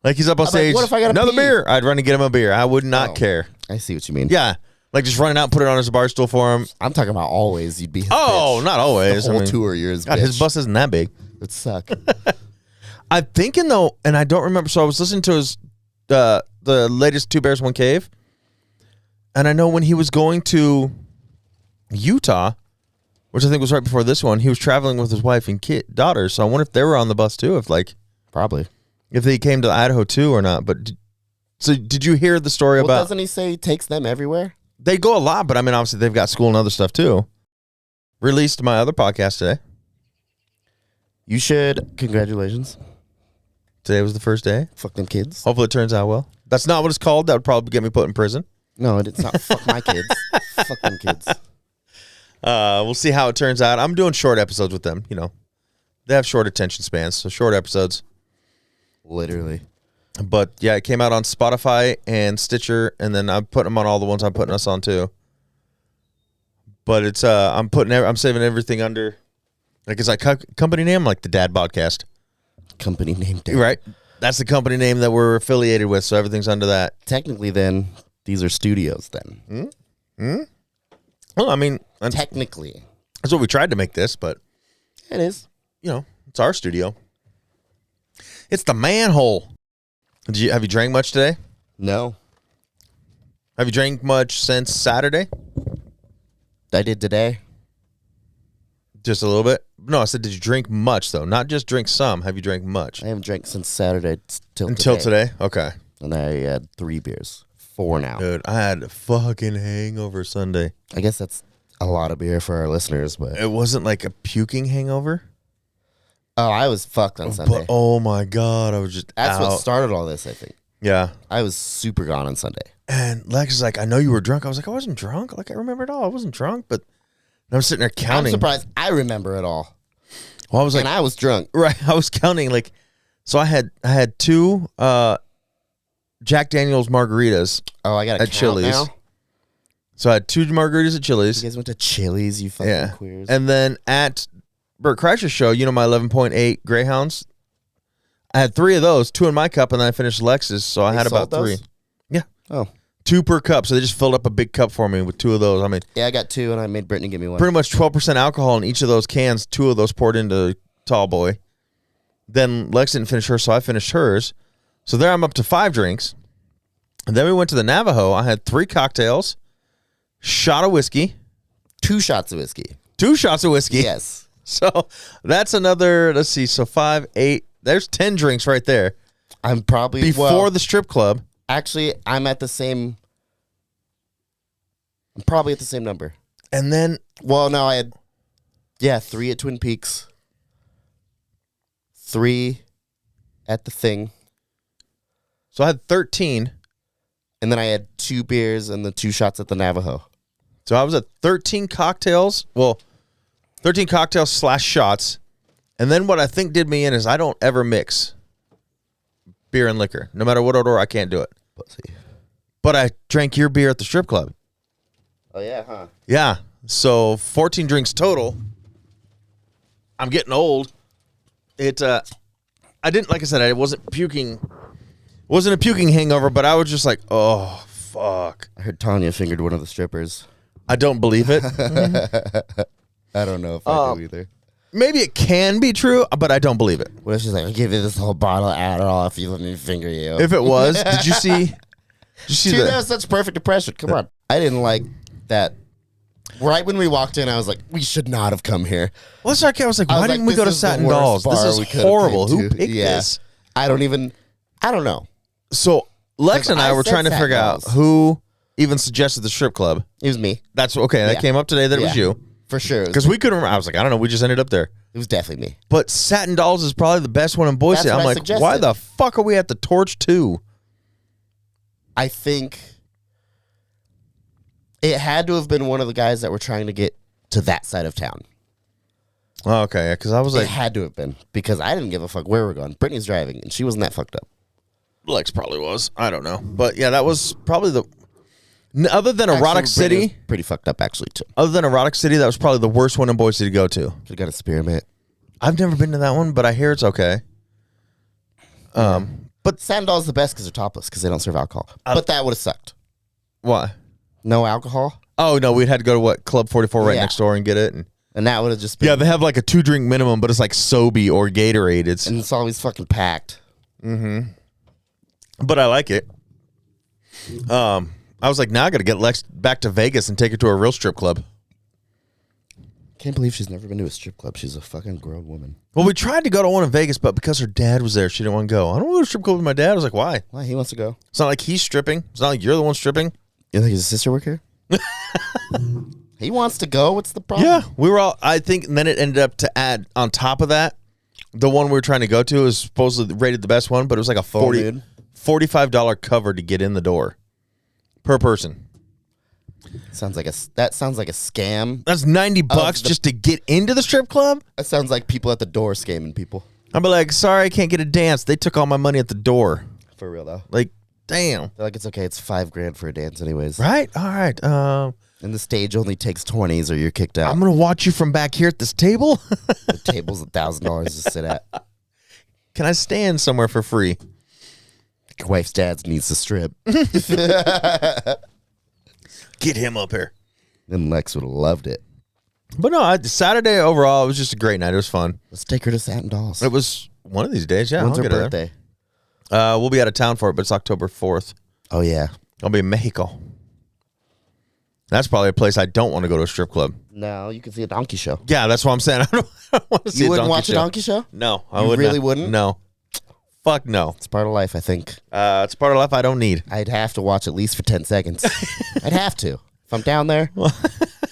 S4: Like he's up on
S5: I'm like,
S4: stage.
S5: what if I gotta
S4: another
S5: pee?
S4: beer? I'd run and get him a beer. I would not
S5: Oh.
S4: care.
S5: I see what you mean.
S4: Yeah. Like just running out, put it on his bar stool for him.
S5: I'm talking about always. You'd be his
S4: Oh,
S5: bitch.
S4: not always.
S5: The whole
S4: I mean,
S5: tour, you're his
S4: God,
S5: bitch.
S4: his bus isn't that big.
S5: It'd suck.
S4: I'm thinking though, and I don't remember. So I was listening to his the latest Two Bears One Cave, and I know when he was going to Utah, which I think was right before this one, he was traveling with his wife and daughters. So I wonder if they were on the bus too.
S5: Probably.
S4: If they came to Idaho too or not. But did you hear the story
S5: Well,
S4: about?
S5: doesn't he say he takes them everywhere?
S4: They go a lot, but I mean, obviously they've got school and other stuff too. Released my other podcast today.
S5: You should. Congratulations.
S4: Today was the first day.
S5: Fuck them kids.
S4: Hopefully it turns out well. That's not what it's called. That would probably get me put in prison.
S5: No, it's not. Fuck my kids. Fuck them kids.
S4: We'll see how it turns out. I'm doing short episodes with them. You know, they have short attention spans, so short episodes.
S5: Literally.
S4: But yeah, it came out on Spotify and Stitcher, and then I'm putting them on all the ones I'm putting us on too. But it's I'm saving everything under like it's like company name like the Dad Podcast,
S5: Company name. Dad.
S4: right? That's the company name that we're affiliated with, so everything's under that.
S5: Technically, then these are studios. Then
S4: Well, I mean, that's
S5: technically,
S4: what we tried to make this, but
S5: it is.
S4: you know, it's our studio. It's the manhole. Have you drank much today?
S5: No,
S4: Have you drank much since Saturday?
S5: I did today.
S4: Just a little bit? No, I said, did you drink much, though? Not just drink some. Have you drank much?
S5: I haven't drank since Saturday
S4: Until today? Okay.
S5: and I had 3 beers. 4 now.
S4: Dude, I had a fucking hangover Sunday.
S5: I guess that's a lot of beer for our listeners, but
S4: It wasn't like a puking hangover.
S5: I was fucked on Sunday.
S4: But, oh, my God. I was just
S5: That's
S4: out.
S5: what started all this. I think
S4: Yeah.
S5: I was super gone on Sunday.
S4: And Lex is like, I know you were drunk. I was like, I wasn't drunk. Like, I remember it all. I wasn't drunk, but I'm sitting there counting.
S5: I'm surprised I remember it all.
S4: Well, I was like,
S5: And I was drunk.
S4: right. I was counting like, so I had 2 Jack Daniel's margaritas.
S5: Oh, I got to
S4: At
S5: count
S4: Chili's.
S5: now.
S4: So I had 2 margaritas at
S5: You
S4: Chili's.
S5: guys went to Chili's, you fucking
S4: Yeah.
S5: queers.
S4: And then at Bert Kreischer's show, you know, my 11.8 Greyhounds, I had 3 of those, 2 in my cup, and then I finished Lex's. So I
S5: They
S4: had about
S5: sold
S4: 3.
S5: those?
S4: Yeah.
S5: Oh.
S4: 2 per cup. So they just filled up a big cup for me with 2 of those. I mean,
S5: Yeah, I got 2, and I made Brittany give me one.
S4: pretty much 12% alcohol in each of those cans. 2 of those poured into Tall Boy. Then Lex didn't finish hers, so I finished hers. So there I'm up to 5 drinks. And then we went to the Navajo. I had 3 cocktails, shot of whiskey,
S5: 2 shots of whiskey.
S4: 2 shots of whiskey.
S5: Yes.
S4: So that's another, let's see, so 5, 8, there's 10 drinks right there.
S5: I'm probably
S4: Before the strip club.
S5: Actually, I'm probably at the same number.
S4: And then,
S5: Well, no, I had 3 at Twin Peaks, 3 at the thing.
S4: so I had 13.
S5: And then I had 2 beers and the 2 shots at the Navajo.
S4: So I was at 13 cocktails. Well, 13 cocktails / shots. And then what I think did me in is I don't ever mix beer and liquor. No matter what order, I can't do it.
S5: Pussy.
S4: But I drank your beer at the strip club.
S5: Oh, yeah, huh?
S4: Yeah. So 14 drinks total. I'm getting old. I didn't, like I said, I wasn't puking. It wasn't a puking hangover, but I was just like, oh, fuck.
S5: I heard Tanya fingered one of the strippers.
S4: I don't believe it.
S5: I don't know if I do either.
S4: Maybe it can be true, but I don't believe it.
S5: What if she's like, I'll give you this whole bottle of Adderall if you let me finger you?
S4: If it was, did you see?
S5: Dude, that was such perfect impression. Come on. I didn't like that. Right when we walked in, I was like, we should not have come here.
S4: Well, that's okay. I was like,
S5: I was
S4: why
S5: like,
S4: didn't we go to
S5: this is the
S4: Satin
S5: worst
S4: Dolls?
S5: bar
S4: This
S5: we
S4: is
S5: could have
S4: horrible.
S5: came
S4: Who
S5: to.
S4: picked
S5: Yeah.
S4: this?
S5: I don't know.
S4: So Lex
S5: 'Cause
S4: and I
S5: I
S4: were
S5: said
S4: trying to
S5: Satin
S4: figure out
S5: Dolls.
S4: who even suggested the strip club.
S5: It was me.
S4: That's okay. That
S5: Yeah.
S4: came up today that it was
S5: Yeah.
S4: you.
S5: For sure.
S4: Because we couldn't remember. I was like, I don't know. We just ended up there.
S5: It was definitely me.
S4: But Satin Dolls is probably the best one in Boise.
S5: That's what
S4: I'm
S5: I
S4: like,
S5: suggested.
S4: why the fuck are we at the Torch 2?
S5: I think it had to have been one of the guys that were trying to get to that side of town.
S4: Oh, okay. Because I was
S5: It
S4: like,
S5: had to have been because I didn't give a fuck where we're going. Brittany's driving and she wasn't that fucked up.
S4: Lex probably was. I don't know. But yeah, that was probably the. Other than
S5: Actually,
S4: Erotic
S5: Brittany was
S4: City,
S5: pretty fucked up actually too.
S4: other than Erotic City, that was probably the worst one in Boise to go to.
S5: Could have got a spearmint.
S4: I've never been to that one, but I hear it's okay.
S5: But Sandal's the best because they're topless because they don't serve alcohol. But that would have sucked.
S4: Why?
S5: No alcohol,
S4: Oh no, we'd had to go to what Club 44 right
S5: Yeah.
S4: next door and get it. And
S5: and that would have just been.
S4: yeah, they have like a 2-drink minimum, but it's like Sobe or Gatorade.
S5: and it's always fucking packed.
S4: But I like it. I was like, now I got to get Lex back to Vegas and take her to a real strip club.
S5: Can't believe she's never been to a strip club. She's a fucking grown woman.
S4: Well, we tried to go to one in Vegas, but because her dad was there, she didn't want to go. I don't want to go to a strip club with my dad. I was like, why?
S5: Why he wants to go?
S4: It's not like he's stripping. It's not like you're the one stripping.
S5: You think his sister work here? He wants to go. What's the problem?
S4: Yeah, we were all. I think, and then it ended up to add on top of that, the one we were trying to go to is supposedly rated the best one, but it was like a
S5: Full nude?
S4: $45 cover to get in the door per person.
S5: That sounds like a scam.
S4: That's $90 just to get into the strip club.
S5: That sounds like people at the door scamming people.
S4: I'd be like, sorry, I can't get a dance. They took all my money at the door.
S5: For real though.
S4: Like, damn.
S5: They're like, it's okay. It's $5,000 for a dance, anyways.
S4: Right? All right.
S5: And the stage only takes 20s, or you're kicked out.
S4: I'm gonna watch you from back here at this table.
S5: The table's $1,000 to sit at.
S4: Can I stand somewhere for free?
S5: Your wife's dad needs to strip.
S4: Get him up here.
S5: Then Lex would have loved it.
S4: But no, Saturday overall, it was just a great night. It was fun.
S5: Let's take her to Satin Dolls.
S4: It was one of these days. Yeah,
S5: When's
S4: I'll
S5: her
S4: get her
S5: birthday?
S4: there. We'll be out of town for it, but it's October 4th.
S5: Oh yeah.
S4: I'll be in Mexico. That's probably a place I don't want to go to a strip club.
S5: No, you can see a donkey show.
S4: Yeah, that's what I'm saying. I don't want to see
S5: You
S4: a
S5: wouldn't
S4: donkey
S5: watch
S4: show.
S5: a donkey show?
S4: No, I
S5: You
S4: would
S5: really
S4: not.
S5: wouldn't?
S4: No. Fuck no.
S5: It's part of life, I think.
S4: It's part of life I don't need.
S5: I'd have to watch at least for 10 seconds. I'd have to. If I'm down there,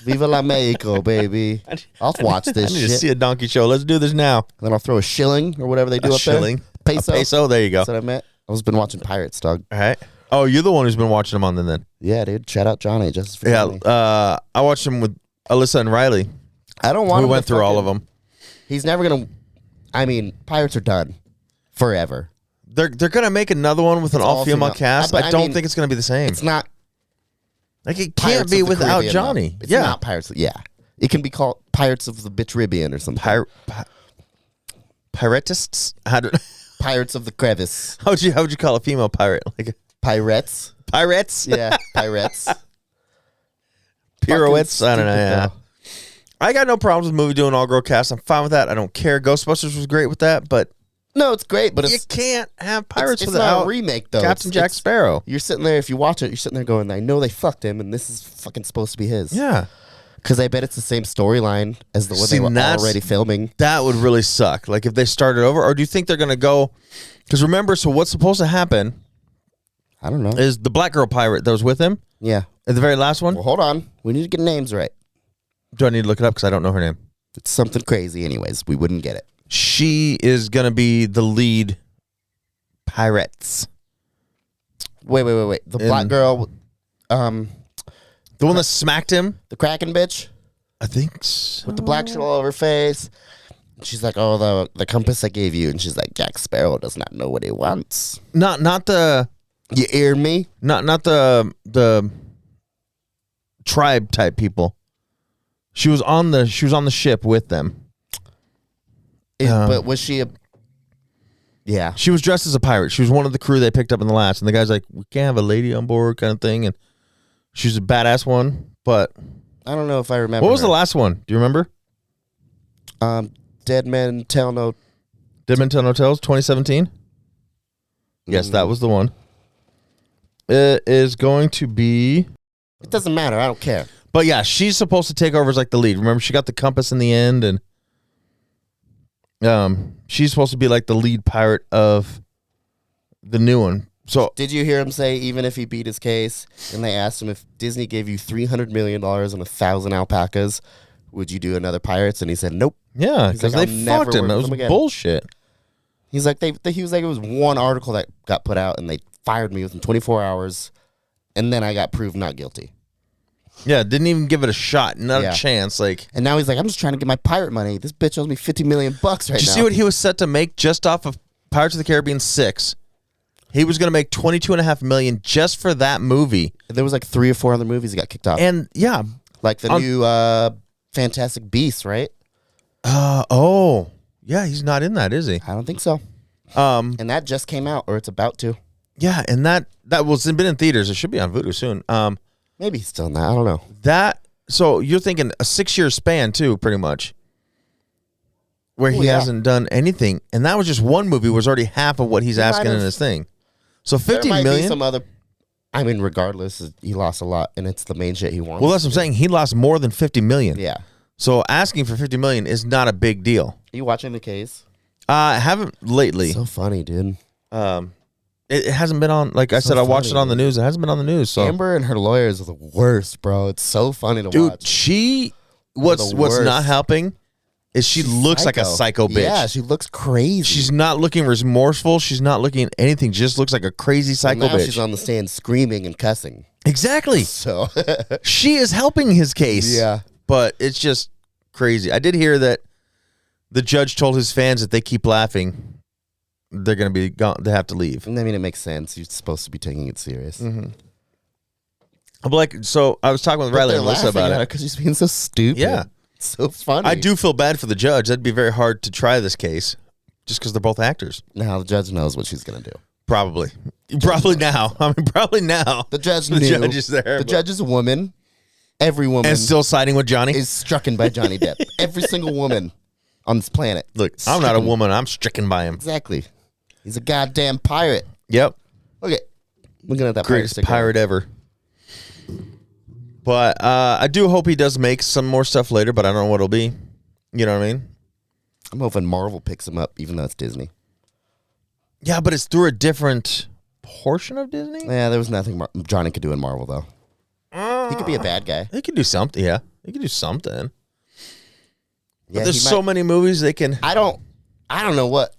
S5: Viva la Mexico, baby. I'll watch
S4: I
S5: this
S4: need to
S5: shit.
S4: see a donkey show. Let's do this now.
S5: And then I'll throw a shilling or whatever they do
S4: A
S5: up
S4: shilling.
S5: there. Peso.
S4: A peso. There you go.
S5: That's what I meant. I was been watching Pirates, dog.
S4: All right. Oh, you're the one who's been watching them on then.
S5: Yeah, dude. Shout out Johnny. Just for
S4: Yeah.
S5: Johnny.
S4: I watched them with Alyssa and Riley.
S5: I don't want
S4: We
S5: him
S4: went
S5: to
S4: through all of
S5: fucking-
S4: them.
S5: He's never going to. I mean, Pirates are done forever.
S4: They're gonna make another one with an
S5: all
S4: all female
S5: female.
S4: cast.
S5: But
S4: I
S5: I
S4: don't
S5: mean,
S4: think it's gonna be the same.
S5: It's not.
S4: Like it
S5: Pirates
S4: can't be
S5: of the
S4: without
S5: Caribbean,
S4: Johnny.
S5: though. It's
S4: Yeah.
S5: not Pirates. Yeah. It can be called Pirates of the Bitchribian or something.
S4: Piratists?
S5: Pirates of the Crevice.
S4: How would you call a female pirate? Like
S5: Pirates.
S4: pirates?
S5: Yeah, Pirates.
S4: Pirouettes? I don't know.
S5: Fucking
S4: Yeah.
S5: stupid,
S4: I got no problems with movie doing all girl cast. I'm fine with that. I don't care. Ghostbusters was great with that, but
S5: No, it's great, but
S4: you
S5: it's
S4: can't have pirates
S5: it's
S4: without
S5: not a remake though.
S4: Captain
S5: It's-
S4: Jack Sparrow.
S5: You're sitting there. If you watch it, you're sitting there going, "I know they fucked him, and this is fucking supposed to be his."
S4: Yeah.
S5: Because I bet it's the same storyline as the one
S4: See,
S5: they were
S4: that's-
S5: already filming.
S4: That would really suck. Like if they started over, or do you think they're gonna go? Because remember, so what's supposed to happen
S5: I don't know.
S4: is the black girl pirate that was with him
S5: Yeah.
S4: at the very last one.
S5: Well, hold on. We need to get names right.
S4: Do I need to look it up because I don't know her name?
S5: It's something crazy. Anyways, we wouldn't get it.
S4: She is gonna be the lead pirates.
S5: Wait. The black girl,
S4: The one that smacked him?
S5: the Kraken bitch
S4: I think so.
S5: with the black shit all over her face. She's like, oh, the compass I gave you. And she's like, Jack Sparrow does not know what he wants.
S4: Not the
S5: You hear me?
S4: not the tribe type people. She was on the ship with them.
S5: But was she a... Yeah.
S4: She was dressed as a pirate. She was one of the crew they picked up in the last, and the guy's like, "We can't have a lady on board," kind of thing. And she's a badass one. But
S5: I don't know if I remember.
S4: what was
S5: her.
S4: the last one? Do you remember?
S5: Dead Men Tell No...
S4: Dead Men Tell No Tales, 2017. Yes, that was the one. It is going to be.
S5: It doesn't matter. I don't care.
S4: But yeah, she's supposed to take over as like the lead. Remember, she got the compass in the end, and she's supposed to be like the lead pirate of the new one. So
S5: Did you hear him say even if he beat his case, and they asked him if Disney gave you $300 million and 1,000 alpacas, would you do another Pirates? And he said nope.
S4: yeah,
S5: He's
S4: because
S5: like,
S4: they
S5: "I'll never
S4: fucked him.
S5: work
S4: It
S5: with
S4: was
S5: them again."
S4: bullshit.
S5: He's like he was like it was one article that got put out and they fired me within 24 hours, and then I got proved not guilty.
S4: Yeah, didn't even give it a shot, not
S5: Yeah.
S4: a chance. Like,
S5: And now he's like, I'm just trying to get my pirate money. This bitch owes me $50 million right
S4: did you
S5: now.
S4: see what he was set to make just off of Pirates of the Caribbean 6? He was going to make $22.5 million just for that movie.
S5: There was like 3 or 4 other movies that got kicked off,
S4: And yeah,
S5: like the new Fantastic Beasts, right?
S4: oh yeah, he's not in that, is he?
S5: I don't think so. And that just came out, or it's about to.
S4: Yeah, and that was been in theaters. It should be on Vudu soon.
S5: Maybe he's still not. I don't know.
S4: So you're thinking a 6-year span too, pretty much, where he
S5: yeah.
S4: hasn't done anything, and that was just one movie. Was already half of what he's asking in
S5: have-
S4: his thing. So
S5: There
S4: $50
S5: might be
S4: million.
S5: some other. I mean, regardless, he lost a lot, and it's the main shit he wants.
S4: Well, that's what I'm saying. He lost more than $50 million.
S5: Yeah.
S4: So asking for $50 million is not a big deal.
S5: Are you watching the case?
S4: I haven't lately.
S5: So funny, dude.
S4: It hasn't been on. Like I
S5: So
S4: said, I watched it
S5: funny,
S4: on the
S5: dude.
S4: news. It hasn't been on the news. So
S5: Amber and her lawyers are the worst, bro. It's so funny to
S4: dude,
S5: watch.
S4: she
S5: the
S4: what's not
S5: worst.
S4: helping is she
S5: She's
S4: looks like a psycho bitch.
S5: Yeah, she looks crazy.
S4: She's not looking remorseful. She's not looking anything. Just looks like a crazy psycho
S5: now
S4: bitch.
S5: she's on the stand screaming and cussing.
S4: Exactly.
S5: So
S4: She is helping his case.
S5: yeah,
S4: But it's just crazy. I did hear that the judge told his fans that they keep laughing, they're going to be gone. They have to leave.
S5: I mean it makes sense. You're supposed to be taking it serious.
S4: I'm like, so I was talking with Riley and Melissa about it.
S5: because she's being so stupid.
S4: Yeah.
S5: It's so funny.
S4: I do feel bad for the judge. That'd be very hard to try this case just because they're both actors.
S5: Now the judge knows what she's gonna do.
S4: Probably. Probably now. I mean, probably now.
S5: The judge
S4: The
S5: knew.
S4: judge is there,
S5: The
S4: but-
S5: judge is a woman. Every woman
S4: And still siding with Johnny.
S5: is stricken by Johnny Depp. Every single woman on this planet.
S4: Look, I'm not a
S5: Stricken.
S4: woman. I'm stricken by him.
S5: Exactly. He's a goddamn pirate.
S4: Yep.
S5: Okay. Looking at that
S4: Greatest
S5: sticker.
S4: pirate ever. But I do hope he does make some more stuff later, but I don't know what it'll be. You know what I mean?
S5: I'm hoping Marvel picks him up, even though it's Disney.
S4: Yeah, but it's through a different portion of Disney.
S5: Yeah, there was nothing Johnny could do in Marvel, though. He could be a bad guy.
S4: They could do something. Yeah, they could do something.
S5: Yeah,
S4: But there's
S5: he
S4: so
S5: might-
S4: many movies they can.
S5: I don't know what.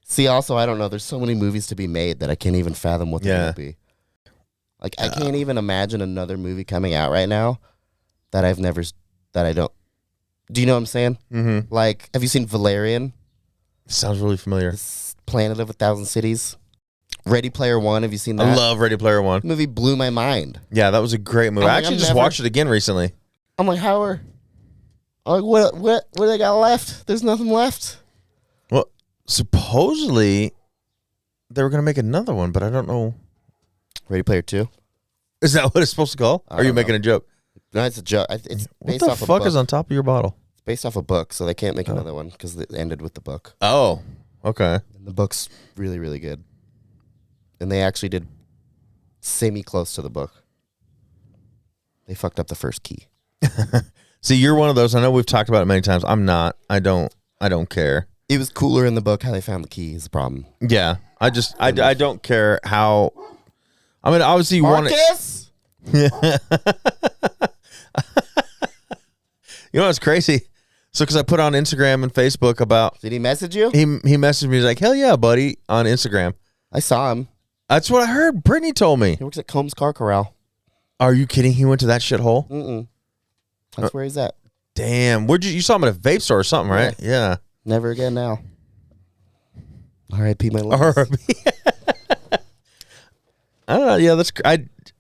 S5: See, also, I don't know. There's so many movies to be made that I can't even fathom what they're
S4: Yeah.
S5: going to be. Like, I can't even imagine another movie coming out right now that I don't. Do you know what I'm saying?
S4: Mm-hmm.
S5: Like, have you seen Valerian?
S4: Sounds really familiar.
S5: This Planet of 1,000 Cities? Ready Player One, have you seen that?
S4: I love Ready Player One.
S5: The movie blew my mind.
S4: Yeah, that was a great movie.
S5: I'm
S4: I
S5: like,
S4: actually
S5: I'm
S4: just
S5: never-
S4: watched it again recently.
S5: I'm like, what do they got left? There's nothing left.
S4: Well, supposedly they were going to make another one, but I don't know.
S5: Ready Player Two?
S4: Is that what it's supposed to call?
S5: I
S4: Or are you
S5: don't know.
S4: making a joke?
S5: No, it's a joke. It's
S4: What
S5: based
S4: the
S5: off a
S4: fuck
S5: book.
S4: is on top of your bottle?
S5: It's based off a book, so they can't make another one because it ended with the book.
S4: Oh, okay.
S5: And the book's really, really good. And they actually did semi-close to the book. They fucked up the first key.
S4: See, you're one of those. I know we've talked about it many times. I'm not. I don't care.
S5: It was cooler in the book how they found the key is the problem.
S4: Yeah, I don't care how. I mean, obviously you want it.
S5: Marcus?
S4: You know what's crazy? So, because I put on Instagram and Facebook about
S5: Did he message you?
S4: he messaged me. He's like, "Hell yeah, buddy!" on Instagram.
S5: I saw him.
S4: That's what I heard. Brittany told me.
S5: He works at Combs Car Corral.
S4: Are you kidding? He went to that shithole?
S5: Mm-mm. That's where he's at.
S4: Damn. You saw him at a vape store or something, right? Yeah.
S5: Never again now. R.I.P. my lips.
S4: I don't know. Yeah, that's.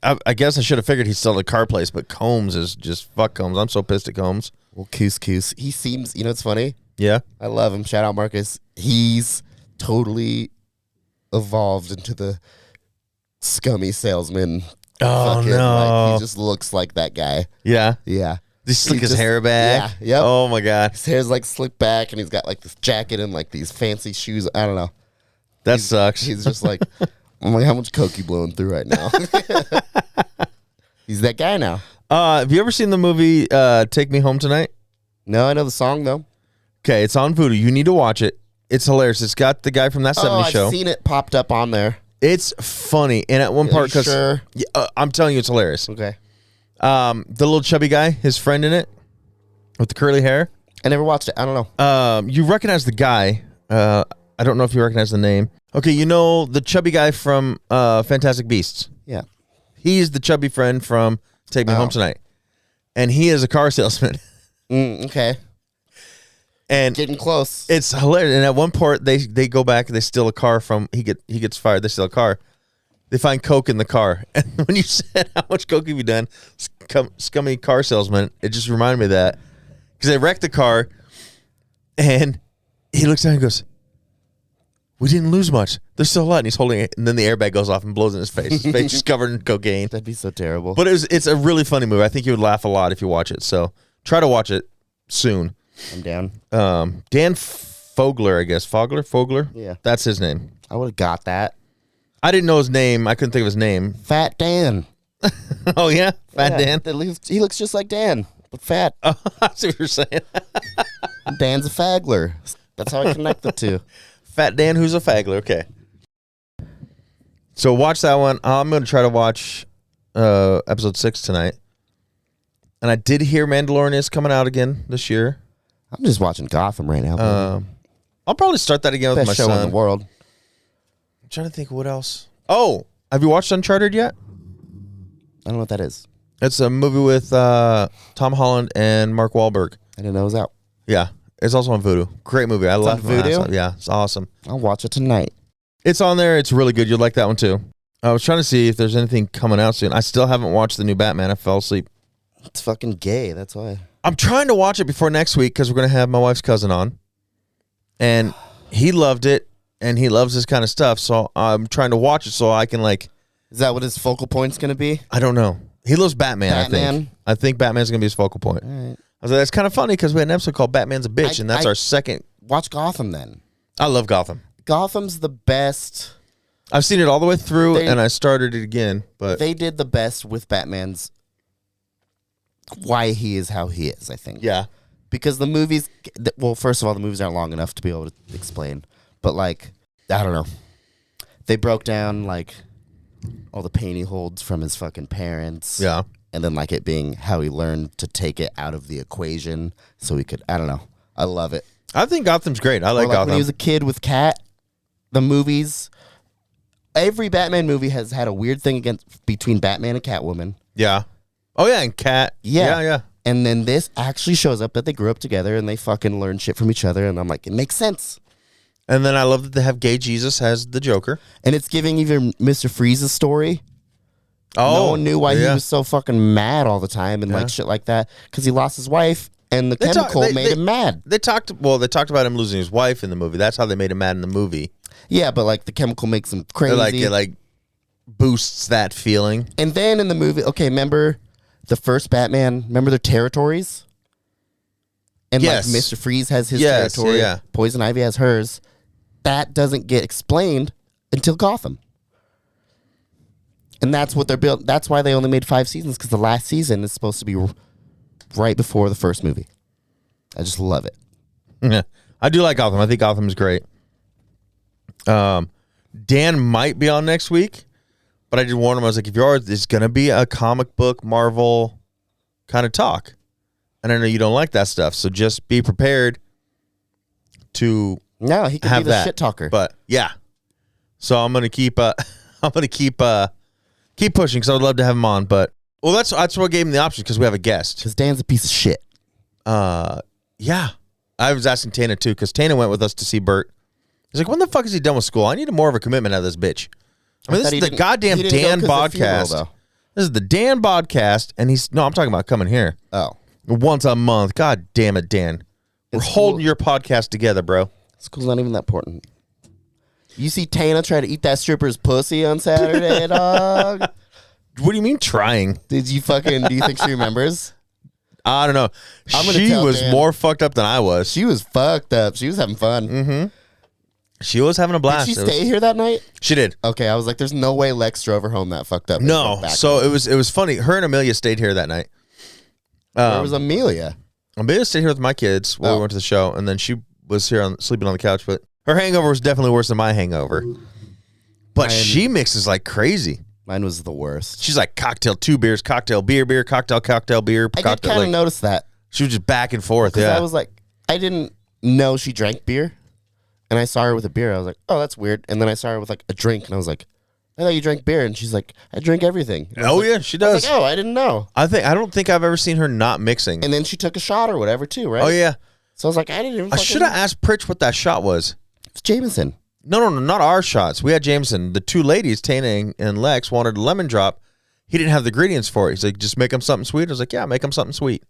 S4: I guess I should have figured he's still at a car place, but Combs is just fuck Combs. I'm so pissed at Combs.
S5: Well, Coos. He seems, you know what's funny?
S4: Yeah.
S5: I love him. Shout out Marcus. He's totally evolved into the scummy salesman.
S4: Oh, no.
S5: Like, he just looks like that guy.
S4: Yeah.
S5: Yeah.
S4: They slick
S5: He
S4: his
S5: just-
S4: hair back.
S5: Yeah. Yep.
S4: Oh, my God.
S5: His hair's like slicked back, and he's got like this jacket and like these fancy shoes. I don't know.
S4: That sucks.
S5: He's just like, I'm like, how much coke you blowing through right now? He's that guy now.
S4: Have you ever seen the movie Take Me Home Tonight?
S5: No, I know the song though.
S4: Okay, it's on Vudu. You need to watch it. It's hilarious. It's got the guy from That 70s
S5: I've
S4: Show.
S5: seen it popped up on there.
S4: It's funny. And at one
S5: Are
S4: part,
S5: you
S4: because
S5: sure?
S4: I'm telling you, it's hilarious.
S5: Okay.
S4: The little chubby guy, his friend in it, with the curly hair.
S5: I never watched it. I don't know.
S4: You recognize the guy. I don't know if you recognize the name. Okay, you know the chubby guy from Fantastic Beasts.
S5: Yeah.
S4: He's the chubby friend from Take Me Home Tonight. And he is a car salesman.
S5: Okay.
S4: And
S5: Getting close.
S4: it's hilarious. And at one part, they go back and they steal a car from, he gets fired. They steal a car. They find coke in the car. And when you said how much coke have you done, scummy car salesman, it just reminded me of that. Because they wrecked the car, and he looks down and goes, we didn't lose much. There's still a lot. And he's holding it, and then the airbag goes off and blows in his face. His face is covered in cocaine.
S5: That'd be so terrible.
S4: But it's a really funny movie. I think you would laugh a lot if you watch it. So try to watch it soon.
S5: I'm down.
S4: Dan Fogler, I guess. Fogler?
S5: Yeah.
S4: That's his name.
S5: I would have got that.
S4: I didn't know his name. I couldn't think of his name.
S5: Fat Dan.
S4: Oh, yeah? Fat
S5: Yeah,
S4: Dan?
S5: He looks just like Dan, but fat.
S4: Oh, I see what you're saying.
S5: Dan's a fagler. That's how I connect the two.
S4: Fat Dan, who's a fagler. Okay. So watch that one. I'm going to try to watch episode 6 tonight. And I did hear Mandalorian is coming out again this year.
S5: I'm just watching Gotham right now. baby.
S4: I'll probably start that again with
S5: Best
S4: my
S5: show
S4: son.
S5: in the world.
S4: I'm trying to think what else. Oh, have you watched Uncharted yet?
S5: I don't know what that is.
S4: It's a movie with Tom Holland and Mark Wahlberg.
S5: I didn't know it was out.
S4: Yeah, it's also on Vudu. Great movie. I love
S5: Vudu?
S4: Yeah, it's awesome.
S5: I'll watch it tonight.
S4: It's on there. It's really good. You'll like that one too. I was trying to see if there's anything coming out soon. I still haven't watched the new Batman. I fell asleep.
S5: It's fucking gay. That's why.
S4: I'm trying to watch it before next week because we're going to have my wife's cousin on. And he loved it, and he loves this kind of stuff. So I'm trying to watch it so I can, like,
S5: Is that what his focal point's going to be?
S4: I don't know. He loves Batman, I think.
S5: Batman?
S4: I think Batman's going to be his focal point.
S5: All right.
S4: I was like, that's kind of funny because we had an episode called Batman's a Bitch, and that's our second.
S5: Watch Gotham then.
S4: I love Gotham.
S5: Gotham's the best.
S4: I've seen it all the way through,
S5: They-
S4: and I started it again. But
S5: They did the best with Batman's why he is how he is, I think.
S4: yeah.
S5: Because the movies, well, first of all, the movies aren't long enough to be able to explain. But, like, I don't know. They broke down, like, all the pain he holds from his fucking parents.
S4: Yeah.
S5: And then, like, it being how he learned to take it out of the equation so he could, I don't know. I love it.
S4: I think Gotham's great. I like
S5: Or, like,
S4: Gotham.
S5: when he was a kid with Cat, the movies, every Batman movie has had a weird thing between Batman and Catwoman.
S4: Yeah. Oh, yeah, and Cat.
S5: Yeah.
S4: Yeah.
S5: And then this actually shows up that they grew up together and they fucking learn shit from each other. And I'm like, it makes sense.
S4: And then I love that they have Gay Jesus as the Joker.
S5: And it's giving even Mr. Freeze's story.
S4: Oh.
S5: No one knew why he
S4: yeah.
S5: was so fucking mad all the time and
S4: Yeah.
S5: like shit like that. Because he lost his wife and the
S4: They talk-
S5: chemical
S4: they-
S5: made
S4: they-
S5: him mad.
S4: They talked about him losing his wife in the movie. That's how they made him mad in the movie.
S5: Yeah, but like the chemical makes him crazy.
S4: It like boosts that feeling.
S5: And then in the movie, okay, remember the first Batman, remember their territories? And
S4: Yes.
S5: like Mr. Freeze has his
S4: Yes,
S5: territory,
S4: yeah.
S5: Poison Ivy has hers. That doesn't get explained until Gotham. And that's what they're built. That's why they only made 5 seasons, because the last season is supposed to be right before the first movie. I just love it.
S4: Yeah. I do like Gotham. I think Gotham is great. Dan might be on next week, but I did warn him. I was like, if you are, it's going to be a comic book Marvel kind of talk. And I know you don't like that stuff, so just be prepared to
S5: No, he could be
S4: have
S5: the
S4: that
S5: shit talker.
S4: But yeah, so I'm gonna keep I'm gonna keep pushing because I would love to have him on. But that's what gave him the option because we have a guest.
S5: Because Dan's a piece of shit.
S4: Yeah. I was asking Tana too because Tana went with us to see Bert. He's like, when the fuck is he done with school? I need more of a commitment out of this bitch. I mean, this is the goddamn Dan podcast. This is the Dan podcast, and I'm talking about coming here.
S5: Oh.
S4: Once a month. God damn it, Dan. We're holding your podcast together, bro.
S5: School's not even that important. You see Tana try to eat that stripper's pussy on Saturday, dog?
S4: What do you mean trying?
S5: Do you think she remembers?
S4: I don't know. She was more fucked up than I was.
S5: She was fucked up. She was having fun.
S4: Mm-hmm. She was having a blast.
S5: Did she stay here that night?
S4: She did.
S5: Okay, I was like, there's no way Lex drove her home that fucked up.
S4: No. So it was funny. Her and Amelia stayed here that night.
S5: Where was Amelia?
S4: Amelia stayed here with my kids while we went to the show, and then she was here sleeping on the couch. But her hangover was definitely worse than my hangover. But she mixes like crazy.
S5: Mine was the worst.
S4: She's like cocktail, 2 beers, cocktail, beer, cocktail, beer.
S5: I did kind of notice that.
S4: She was just back and forth.
S5: Because
S4: Yeah.
S5: I was like, I didn't know she drank beer. And I saw her with a beer. I was like, oh, that's weird. And then I saw her with like a drink. And I was like, I thought you drank beer. And she's like, I drink everything.
S4: Oh, yeah, she does.
S5: I was like, oh, I didn't know.
S4: I don't think I've ever seen her not mixing.
S5: And then she took a shot or whatever too, right?
S4: Oh, yeah.
S5: So I was like, I didn't even
S4: I should have asked Pritch what that shot was.
S5: It's Jameson.
S4: No, not our shots. We had Jameson. The 2 ladies, Tana and Lex, wanted a lemon drop. He didn't have the ingredients for it. He's like, just make them something sweet. I was like, yeah, make them something sweet.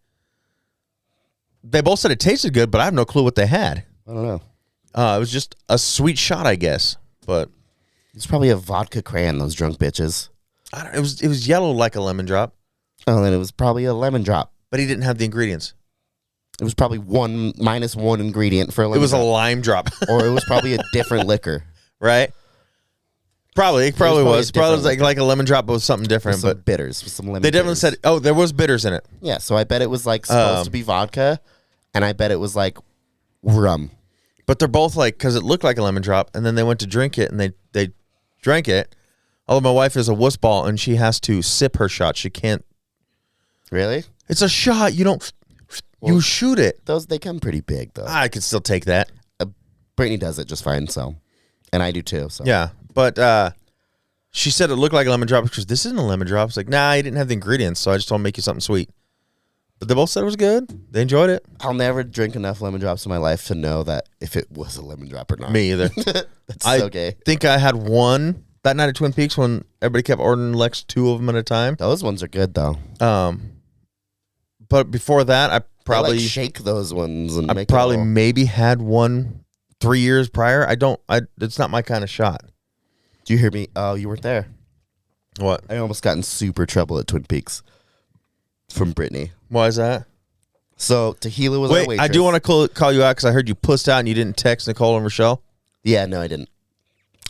S4: They both said it tasted good, but I have no clue what they had.
S5: I don't know.
S4: It was just a sweet shot, I guess. But
S5: It's probably a vodka crayon, those drunk bitches.
S4: it was yellow like a lemon drop,
S5: Oh, then it was probably a lemon drop.
S4: but he didn't have the ingredients.
S5: It was probably -1 ingredient for a lemon
S4: It was a
S5: drop.
S4: lime drop,
S5: Or it was probably a different liquor.
S4: right? Probably. It probably
S5: probably
S4: was.
S5: a
S4: Probably
S5: different
S4: was like a lemon drop, but with something
S5: With
S4: different.
S5: some
S4: But
S5: bitters, with some lemon
S4: they definitely
S5: bitters.
S4: said, there was bitters in it.
S5: Yeah, so I bet it was like supposed to be vodka, and I bet it was like rum.
S4: But they're both like, because it looked like a lemon drop, and then they went to drink it, and they drank it. Although my wife is a wuss ball, and she has to sip her shot. She can't.
S5: Really?
S4: It's a shot. You don't. You shoot it.
S5: They come pretty big though.
S4: I could still take that.
S5: Brittany does it just fine, so, and I do too. So
S4: Yeah, but she said it looked like a lemon drop because this isn't a lemon drop. It's like, nah, you didn't have the ingredients, so I just told him make you something sweet. But they both said it was good. They enjoyed it.
S5: I'll never drink enough lemon drops in my life to know that if it was a lemon drop or not.
S4: Me either.
S5: That's
S4: I
S5: so gay.
S4: think I had one that night at Twin Peaks when everybody kept ordering Lex 2 of them at a time.
S5: Those ones are good though.
S4: But before that, I probably
S5: They, like, shake those ones and
S4: I
S5: make
S4: probably
S5: it all-
S4: maybe had one 3 years prior. It's not my kind of shot.
S5: Do you hear me? Oh, you weren't there.
S4: What?
S5: I almost got in super trouble at Twin Peaks from Brittany.
S4: Why is that?
S5: So Tahila was our
S4: Wait,
S5: waitress.
S4: I do want to call you out because I heard you pussed out and you didn't text Nicole and Rochelle.
S5: Yeah, no, I didn't.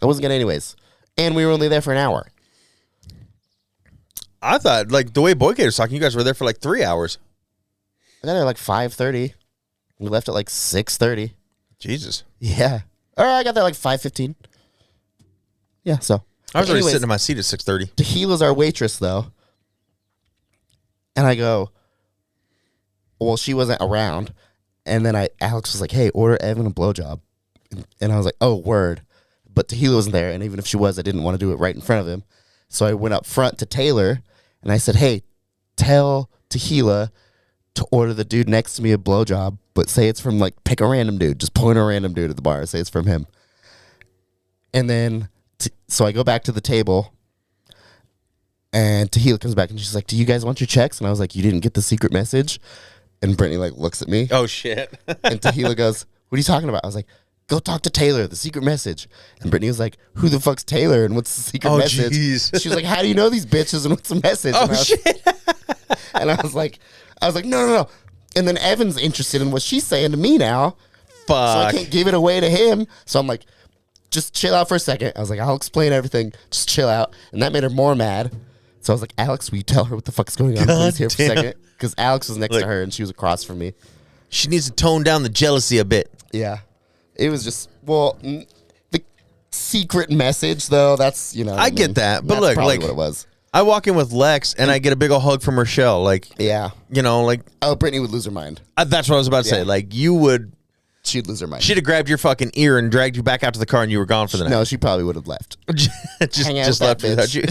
S5: I wasn't gonna anyways. And we were only there for an hour.
S4: I thought, like, the way Boycade was talking, you guys were there for like 3 hours.
S5: I got there like 5:30. We left at like 6:30.
S4: Jesus.
S5: Yeah. Or I got there like 5:15. Yeah, so.
S4: I was already
S5: Anyways,
S4: sitting in my seat at 6:30.
S5: Tahila's our waitress, though. And I go, well, she wasn't around. And then Alex was like, hey, order Evan a blowjob. And I was like, oh, word. But Tahila wasn't there. And even if she was, I didn't want to do it right in front of him. So I went up front to Taylor and I said, hey, tell Tahila to order the dude next to me a blowjob, but say it's from, like, pick a random dude. Just point a random dude at the bar. Say it's from him. And then, so I go back to the table. And Tahila comes back and she's like, do you guys want your checks? And I was like, you didn't get the secret message? And Brittany like looks at me.
S4: Oh, shit.
S5: And Tahila goes, what are you talking about? I was like, go talk to Taylor, the secret message. And Brittany was like, who the fuck's Taylor and what's the secret
S4: Oh,
S5: message?
S4: jeez.
S5: She was like, how do you know these bitches and what's the message?
S4: Oh,
S5: and I was,
S4: shit.
S5: And I was like, no. And then Evan's interested in what she's saying to me now. So I
S4: Fuck.
S5: can't give it away to him. So I'm like, just chill out for a second. I was like, I'll explain everything. Just chill out. And that made her more mad. So I was like, Alex, will you tell her what the fuck's going on? Please here for a
S4: damn.
S5: second. Because Alex was next
S4: Look.
S5: to her and she was across from me.
S4: She needs to tone down the jealousy a bit.
S5: Yeah. It was just, the secret message, though, that's,
S4: I get that, but
S5: that's
S4: look,
S5: probably
S4: like-
S5: what it was.
S4: I walk in with Lex and I get a big old hug from Rochelle. Like,
S5: Yeah.
S4: you know, like,
S5: Oh, Brittany would lose her mind.
S4: that's what I was about to say.
S5: Yeah.
S4: Like, you would
S5: She'd lose her mind.
S4: She'd have grabbed your fucking ear and dragged you back out to the car, and you were gone for the night.
S5: No, she probably would have left. Hang out
S4: just
S5: with
S4: left
S5: that
S4: without you.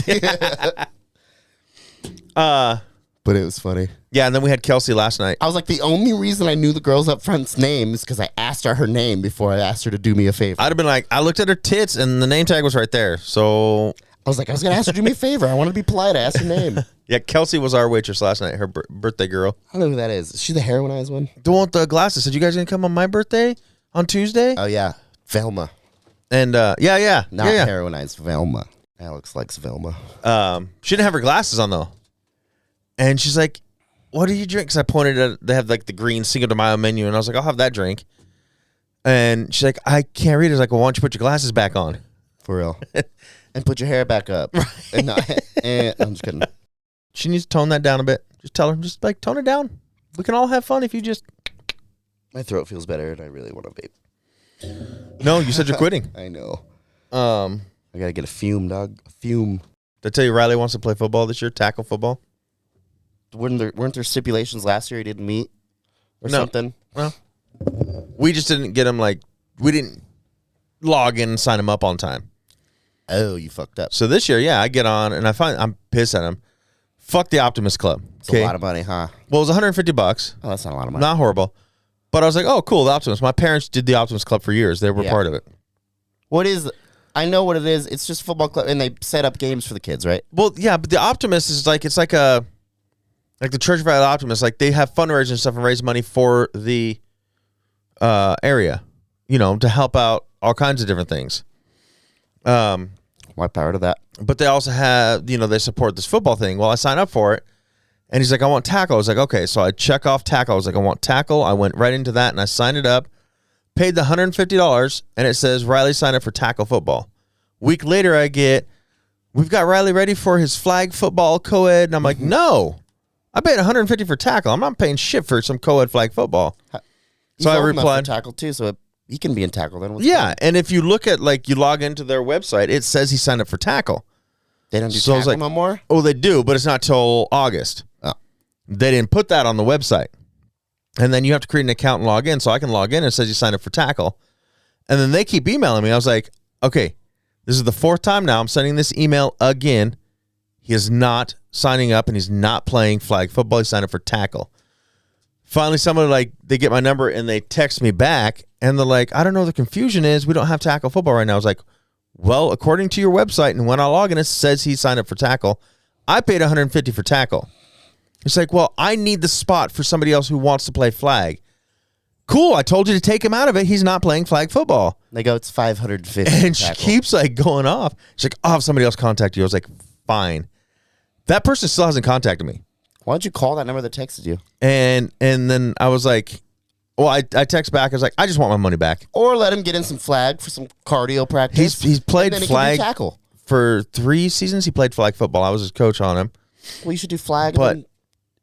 S5: But it was funny.
S4: Yeah, and then we had Kelsey last night.
S5: I was like, the only reason I knew the girls up front's name is because I asked her name before I asked her to do me a favor.
S4: I'd have been like, I looked at her tits, and the name tag was right there. So
S5: I was like, I was going to ask her to do me a favor. I wanted to be polite. I asked her name.
S4: yeah, Kelsey was our waitress last night. Her birthday girl.
S5: I don't know who that is. Is she the heroinized one?
S4: The one with the glasses. Said, you guys gonna come on my birthday on Tuesday?
S5: Oh, yeah. Velma.
S4: And
S5: Not
S4: yeah.
S5: heroinized. Velma. Alex likes Velma.
S4: She didn't have her glasses on though, and she's like, "What do you drink?" Because I pointed at they have like the green Cinco de Mayo menu, and I was like, "I'll have that drink." And she's like, "I can't read." I was like, "Well, why don't you put your glasses back on?"
S5: For real. And put your hair back up. Right. And I'm just kidding.
S4: She needs to tone that down a bit. Just tell her, just like tone it down. We can all have fun if you just.
S5: My throat feels better, and I really want to vape.
S4: No, you said you're quitting.
S5: I know.
S4: I
S5: I got to get a fume, dog. A fume.
S4: Did I tell you Riley wants to play football this year? Tackle football.
S5: Weren't there stipulations last year he didn't meet or
S4: No.
S5: something?
S4: Well, we just didn't get him we didn't log in and sign him up on time.
S5: Oh, you fucked up.
S4: So this year, yeah, I get on and I'm pissed at him. Fuck the Optimist Club.
S5: It's a lot of money, huh?
S4: Well, it was $150.
S5: Oh, that's not a lot of money.
S4: Not horrible. But I was like, oh, cool, the Optimist. My parents did the Optimist Club for years. They were
S5: Yeah.
S4: part of it.
S5: What is? I know what it is. It's just a football club, and they set up games for the kids, right?
S4: Well, yeah, but the Optimist is like the Church Valley Optimist. Like they have fundraisers and stuff and raise money for the area, to help out all kinds of different things.
S5: My power to that.
S4: But they also have, they support this football thing. Well, I signed up for it, and he's like, I want tackle. I was like, okay. So I check off tackle. I was like, I want tackle. I went right into that, and I signed it up, paid the $150, and it says, Riley signed up for tackle football. Week later, we've got Riley ready for his flag football co-ed, and I'm like, no. I paid $150 for tackle. I'm not paying shit for some co-ed flag football.
S5: He's
S4: So I
S5: old enough for
S4: replied,
S5: tackle too, so he can be in tackle then. What's
S4: yeah.
S5: fun?
S4: And if you look at, you log into their website, it says he signed up for tackle.
S5: They don't do
S4: So I was
S5: tackle
S4: like-
S5: no more.
S4: Oh, they do, but it's not till August.
S5: Oh.
S4: They didn't put that on the website. And then you have to create an account and log in. So I can log in and it says you signed up for tackle. And then they keep emailing me. I was like, okay, this is the fourth time now I'm sending this email again. He is not signing up and he's not playing flag football. He signed up for tackle. Finally, someone they get my number and they text me back and they're like, I don't know what the confusion is. We don't have tackle football right now. I was like, well, according to your website and when I log in, it says he signed up for tackle. I paid $150 for tackle. It's like, well, I need the spot for somebody else who wants to play flag. Cool. I told you to take him out of it. He's not playing flag football.
S5: They go, it's 550.
S4: And she
S5: tackle.
S4: keeps going off. She's like, I'll have somebody else contact you. I was like, fine. That person still hasn't contacted me.
S5: Why don't you call that number that texted you?
S4: And then I was like, well, I text back. I was like, I just want my money back.
S5: Or let him get in some flag for some cardio practice.
S4: He's played
S5: and then
S4: flag
S5: He can do tackle.
S4: for 3 seasons. He played flag football. I was his coach on him.
S5: Well, you should do flag.
S4: But
S5: and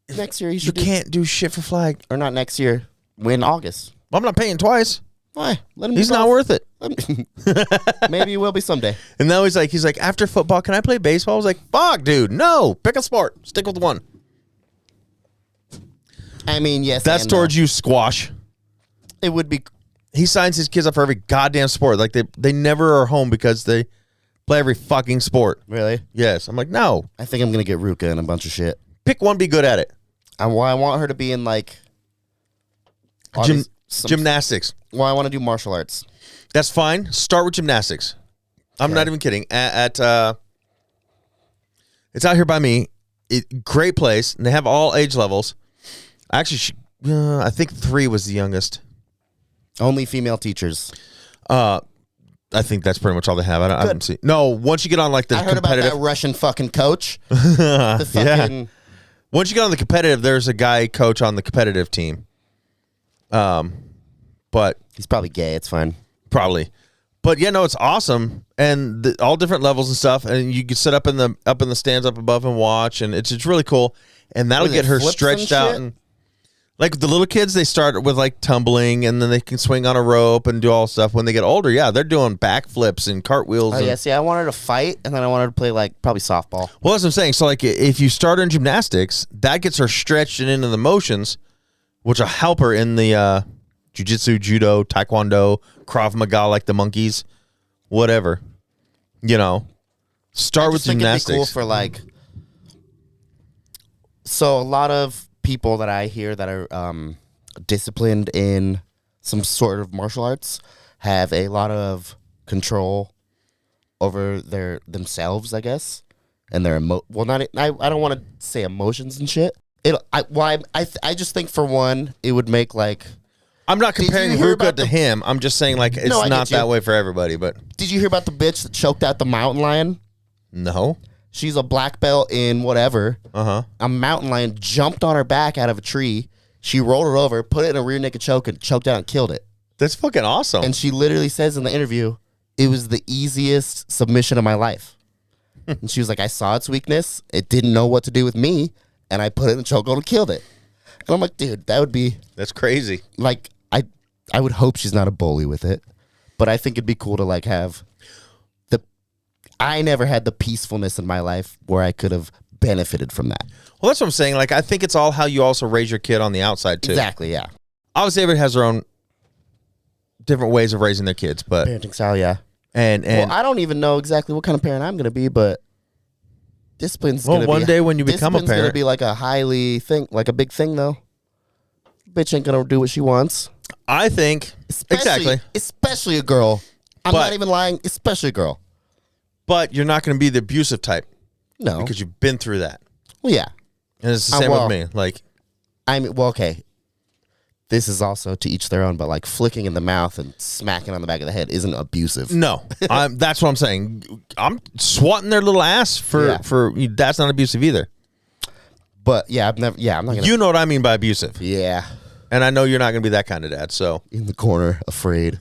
S5: then next year you
S4: You
S5: should do,
S4: can't do shit for flag.
S5: or not next year. Win August.
S4: I'm not paying twice.
S5: Why? Let him.
S4: He's
S5: do
S4: not
S5: both.
S4: worth it.
S5: Maybe he will be someday.
S4: And now he's like, after football, can I play baseball? I was like, fuck, dude, no. Pick a sport. Stick with one.
S5: I mean, yes.
S4: That's
S5: and
S4: towards you, squash.
S5: It would be.
S4: He signs his kids up for every goddamn sport. Like they never are home because they play every fucking sport.
S5: Really?
S4: Yes. I'm like, no.
S5: I think I'm gonna get Ruka and a bunch of shit.
S4: Pick one, be good at it.
S5: I want her to be in
S4: Gymnastics.
S5: Well, I want to do martial arts.
S4: That's fine. Start with gymnastics. I'm
S5: Okay.
S4: not even kidding. It's out here by me. Great place. And they have all age levels. Actually, I think 3 was the youngest.
S5: Only female teachers.
S4: I think that's pretty much all they have. I haven't seen. No, once you get on the
S5: I heard about
S4: competitive,
S5: that Russian fucking coach. The fucking.
S4: yeah. Once you get on the competitive, there's a guy coach on the competitive team. But
S5: He's probably gay. It's fine.
S4: probably, but yeah, no, it's awesome, and all different levels and stuff, and you can sit up in the stands up above and watch, and it's really cool, and that'll
S5: What is
S4: get
S5: it,
S4: her
S5: flips
S4: stretched
S5: and
S4: out
S5: shit?
S4: and. Like the little kids, they start with tumbling, and then they can swing on a rope and do all stuff. When they get older, yeah, they're doing backflips and cartwheels.
S5: Oh
S4: and,
S5: yeah. See, I wanted to fight, and then I wanted to play probably softball.
S4: Well, that's what I'm saying. So, if you start her in gymnastics, that gets her stretched and into the motions, which will help her in the jiu-jitsu, judo, taekwondo, Krav Maga like the monkeys, whatever. You know, start
S5: I
S4: with
S5: just think it'd be
S4: gymnastics.
S5: cool for like. So a lot of people that I hear that are disciplined in some sort of martial arts have a lot of control over themselves, I guess, and their not. I don't want to say emotions and shit. I just think for one, it would make like.
S4: I'm not
S5: Did you
S4: comparing
S5: hear
S4: Ruka
S5: about
S4: to
S5: the-
S4: him. I'm just saying like it's
S5: No, I
S4: not
S5: get you.
S4: that way for everybody. But
S5: Did you hear about the bitch that choked out the mountain lion?
S4: no,
S5: She's a black belt in whatever.
S4: Uh-huh.
S5: A mountain lion jumped on her back out of a tree. She rolled her over, put it in a rear naked choke, and choked out and killed it.
S4: That's fucking awesome.
S5: And she literally says in the interview, it was the easiest submission of my life. And she was like, I saw its weakness. It didn't know what to do with me. And I put it in the chokehold and killed it. And I'm like, dude, that would be
S4: That's crazy.
S5: like, I would hope she's not a bully with it. But I think it'd be cool to like have I never had the peacefulness in my life where I could have benefited from that.
S4: Well, that's what I'm saying. Like, I think it's all how you also raise your kid on the outside too.
S5: Exactly, yeah.
S4: Obviously, everybody has their own different ways of raising their kids, but
S5: Parenting style, yeah.
S4: and
S5: Well, I don't even know exactly what kind of parent I'm going to be, but discipline's
S4: Well,
S5: going to be...
S4: one day when you become a
S5: discipline's going
S4: parent-
S5: to be like a highly thing, like a big thing, though. Bitch ain't going to do what she wants.
S4: I think exactly.
S5: Especially a girl. I'm
S4: But-
S5: not even lying. Especially a girl.
S4: But you're not going to be the abusive type
S5: No.
S4: because you've been through that,
S5: Well, yeah.
S4: and it's the
S5: Uh,
S4: same
S5: well-
S4: with me. Like,
S5: I mean, well, okay. This is also to each their own, but like flicking in the mouth and smacking on the back of the head isn't abusive.
S4: no, that's what I'm saying. I'm swatting their little ass for that's not abusive either.
S5: But yeah, I'm not gonna.
S4: You know what I mean by abusive,
S5: Yeah,
S4: and I know you're not going to be that kind of dad. So,
S5: in the corner, afraid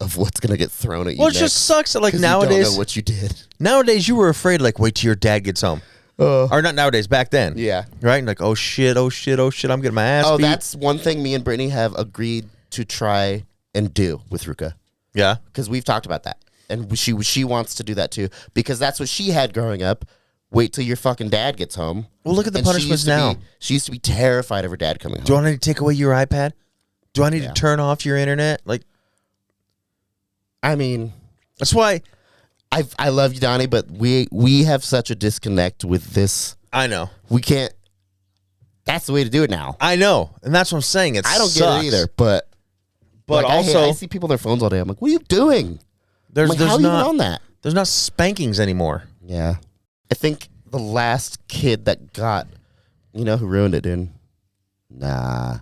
S5: of what's gonna get thrown at you.
S4: well, it
S5: next,
S4: just sucks that like
S5: 'cause you don't
S4: nowadays,
S5: know what you did.
S4: nowadays you were afraid like wait till your dad gets home, or not nowadays, back then.
S5: Yeah.
S4: Right? And like, oh shit, I'm getting my ass
S5: Oh,
S4: beat.
S5: that's one thing me and Brittany have agreed to try and do with Ruka,
S4: Yeah.
S5: because we've talked about that, and she wants to do that too, because that's what she had growing up. Wait till your fucking dad gets home.
S4: Well, look at the
S5: And she
S4: punishments
S5: used to
S4: now.
S5: she used to be terrified of her dad coming home.
S4: Do I need to take away your iPad? Do I need
S5: Yeah.
S4: to turn off your internet? Like,
S5: I mean,
S4: that's why
S5: I love you, Donnie, but we have such a disconnect with this.
S4: I know.
S5: We can't. That's the way to do it now.
S4: I know. And that's what I'm saying. It
S5: I don't
S4: sucks.
S5: get it either, but
S4: But
S5: like,
S4: also,
S5: I see people on their phones all day. I'm like, what are you doing?
S4: there's
S5: I'm like, how
S4: there's
S5: are you
S4: not
S5: on that?
S4: there's not spankings anymore.
S5: Yeah, I think the last kid that got, who ruined it, dude. Nah,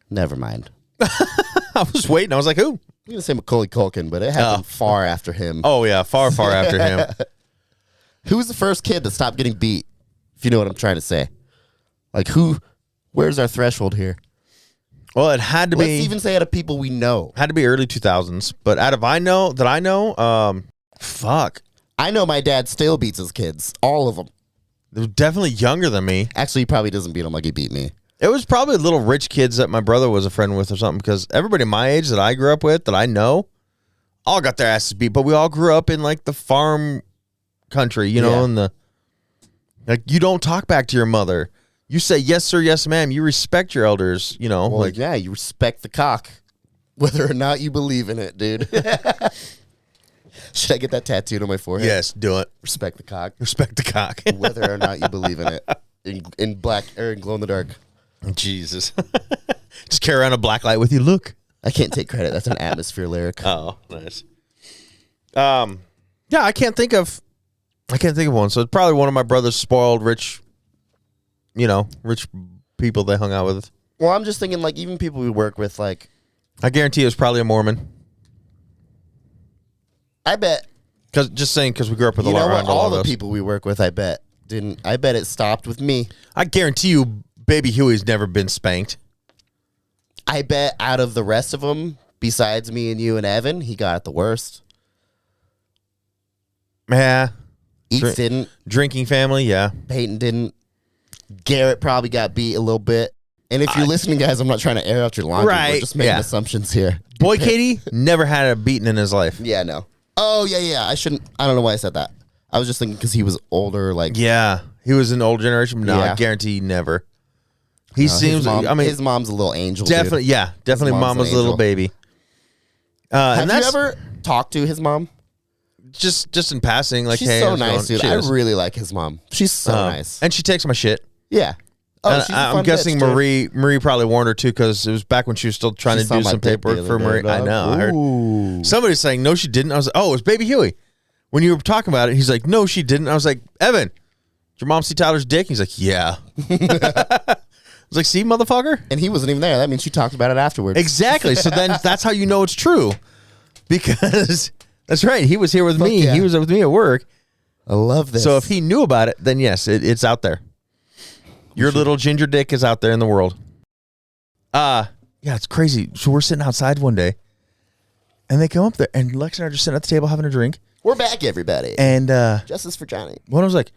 S5: never mind.
S4: I was waiting. I was like, who?
S5: I'm gonna say Macaulay Culkin, but it happened far after him.
S4: Oh yeah, far after him.
S5: Who was the first kid that stopped getting beat? If you know what I'm trying to say. Like where's our threshold here?
S4: Well, it had to
S5: Let's
S4: be
S5: even say out of people we know.
S4: had to be early 2000s. But out of I know, fuck,
S5: I know my dad still beats his kids. All of them.
S4: they were definitely younger than me.
S5: Actually, he probably doesn't beat them like he beat me.
S4: It was probably little rich kids that my brother was a friend with or something, because everybody my age that I grew up with, that I know, all got their asses beat, but we all grew up in like the farm country,
S5: Yeah.
S4: and like you don't talk back to your mother. You say yes sir, yes ma'am. You respect your elders,
S5: Well,
S4: like
S5: yeah, you respect the cock, whether or not you believe in it, dude. Should I get that tattooed on my forehead?
S4: yes, do it.
S5: Respect the cock,
S4: Respect the cock.
S5: whether or not you believe in it. In black or in glow in the dark.
S4: Jesus. Just carry around a black light with you. Look.
S5: I can't take credit. That's an Atmosphere lyric.
S4: Oh, nice. Yeah, I can't think of one. So it's probably one of my brother's spoiled rich people they hung out with.
S5: Well, I'm just thinking, like, even people we work with, like,
S4: I guarantee it was probably a Mormon.
S5: I bet,
S4: Because we grew up with
S5: you
S4: a lot
S5: know
S4: around
S5: what,
S4: a lot
S5: all
S4: of
S5: the
S4: those.
S5: people we work with, I bet it stopped with me.
S4: I guarantee you, baby Huey's never been spanked.
S5: I bet out of the rest of them, besides me and you and Evan, he got it the worst.
S4: Yeah.
S5: Eats
S4: Drink-
S5: didn't.
S4: Drinking family, yeah.
S5: Peyton didn't. Garrett probably got beat a little bit. And if you're listening, guys, I'm not trying to air out your laundry. We're
S4: Right,
S5: just making
S4: yeah.
S5: assumptions here.
S4: Boy Katie never had a beating in his life.
S5: Yeah, no. Oh, yeah. I don't know why I said that. I was just thinking because he was older, like,
S4: Yeah. He was an old generation, but no, I
S5: Yeah.
S4: guarantee never. He
S5: His
S4: seems.
S5: mom-
S4: I mean,
S5: his mom's a little angel.
S4: definitely.
S5: Dude.
S4: Yeah, definitely.
S5: mom's
S4: Mama's
S5: an
S4: little
S5: angel.
S4: baby.
S5: Have
S4: And
S5: you
S4: that's
S5: ever talked to his mom?
S4: just in passing. Like,
S5: She's
S4: hey,
S5: so
S4: how's it
S5: nice,
S4: going?
S5: dude.
S4: She
S5: I
S4: is.
S5: really like his mom. She's so nice.
S4: And she takes my shit.
S5: Yeah. Oh,
S4: And
S5: she's a
S4: I'm
S5: fun
S4: guessing
S5: bitch, dude.
S4: Marie probably warned her too, because it was back when she was still trying
S5: She
S4: to
S5: saw
S4: do
S5: my
S4: some
S5: dick the
S4: paperwork for
S5: other
S4: Marie.
S5: day,
S4: I
S5: dog.
S4: know. I heard
S5: Ooh.
S4: somebody saying no, she didn't. I was like, oh, it was Baby Huey. When you were talking about it, he's like, no, she didn't. I was like, Evan, did your mom see Tyler's dick? He's like, yeah. I was like, see, motherfucker.
S5: And he wasn't even there. That means she talked about it afterwards.
S4: Exactly. So then that's how you know it's true, because that's right. He was here with me.
S5: yeah.
S4: He was with me at work.
S5: I love this.
S4: So if he knew about it, then yes, it's out there. Your little ginger dick is out there in the world. Yeah, it's crazy. So we're sitting outside one day, and they come up there, and Lex and I are just sitting at the table having a drink,
S5: We're back, everybody.
S4: and
S5: Justice for Johnny.
S4: one was like,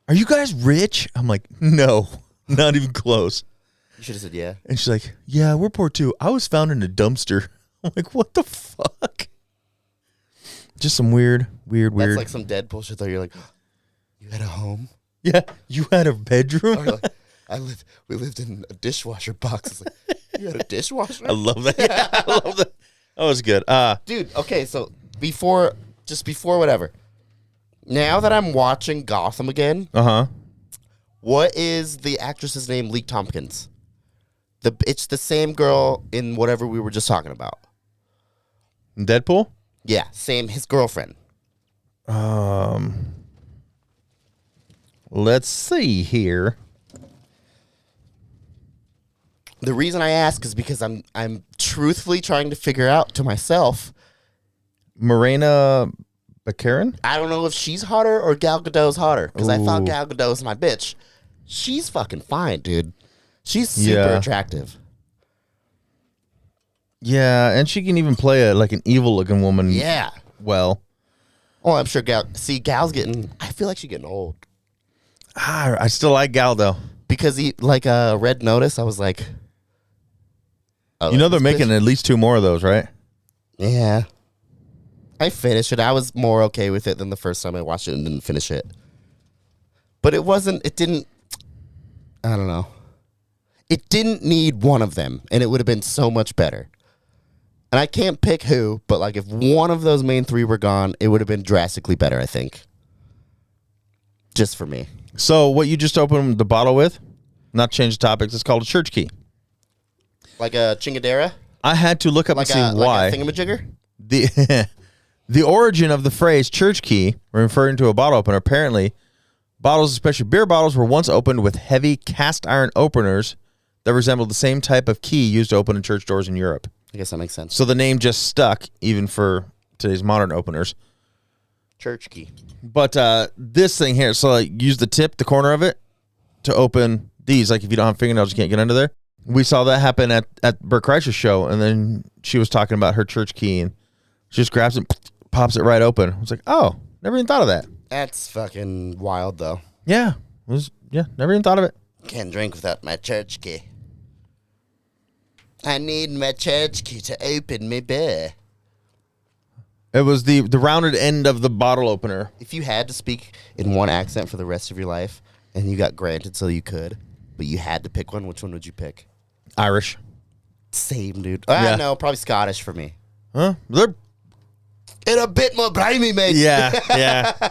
S4: "Are you guys rich?" I'm like, "No, not even close."
S5: You should have said yeah.
S4: And she's like, "Yeah, we're poor too. I was found in a dumpster." I'm like, "What the fuck?" Just some weird.
S5: That's like some Deadpool shit though. You're like, you had a home?
S4: Yeah, you had a bedroom.
S5: Or you're like, we lived in a dishwasher box. It's like, you had a dishwasher?
S4: I love that. Yeah, I love that. That was good.
S5: Dude, okay, so before whatever. Now that I'm watching Gotham again, what is the actress's name? Lee Tompkins. It's the same girl in whatever we were just talking about.
S4: Deadpool.
S5: Yeah, same, his girlfriend.
S4: Let's see here.
S5: The reason I ask is because I'm truthfully trying to figure out to myself.
S4: Morena Baccarin?
S5: I don't know if she's hotter or Gal Gadot's hotter because I thought
S4: Ooh.
S5: Gal Gadot's my bitch. She's fucking fine, dude. She's super
S4: Yeah.
S5: attractive.
S4: Yeah, and she can even play like an evil looking woman.
S5: Yeah.
S4: Well,
S5: Oh, I'm sure Gal's getting. I feel like she's getting old
S4: I still like Gal though.
S5: because Red Notice. I was like, oh,
S4: You know they're
S5: this
S4: making
S5: bitch-
S4: at least 2 more of those, right?
S5: Yeah. I finished it. I was more okay with it than the first time I watched it and didn't finish it. But it didn't, I don't know. It didn't need one of them, and it would have been so much better. And I can't pick who, but like if one of those main 3 were gone, it would have been drastically better, I think. Just for me.
S4: So what you just opened the bottle with, not change topics, it's called a church key.
S5: Like a chingadera?
S4: I had to look up
S5: Like
S4: and see why.
S5: Like a thingamajigger?
S4: The origin of the phrase church key, referring to a bottle opener, apparently bottles, especially beer bottles, were once opened with heavy cast iron openers that resembled the same type of key used to open in church doors in Europe.
S5: I guess that makes sense.
S4: So the name just stuck, even for today's modern openers.
S5: Church key.
S4: But this thing here, so like use the tip, the corner of it, to open these. Like if you don't have fingernails, you can't get under there. We saw that happen at Bert Kreischer's show, and then she was talking about her church key, and she just grabs it, pops it right open. I was like, oh, never even thought of that.
S5: That's fucking wild, though.
S4: Yeah, never even thought of it.
S5: Can't drink without my church key. I need my church key to open my beer.
S4: It was the rounded end of the bottle opener.
S5: If you had to speak in one accent for the rest of your life, and you got granted so you could, but you had to pick one, which one would you pick?
S4: Irish.
S5: Same, dude.
S4: Yeah.
S5: No, probably Scottish for me.
S4: Huh? They're
S5: And a bit more grimy, mate.
S4: yeah.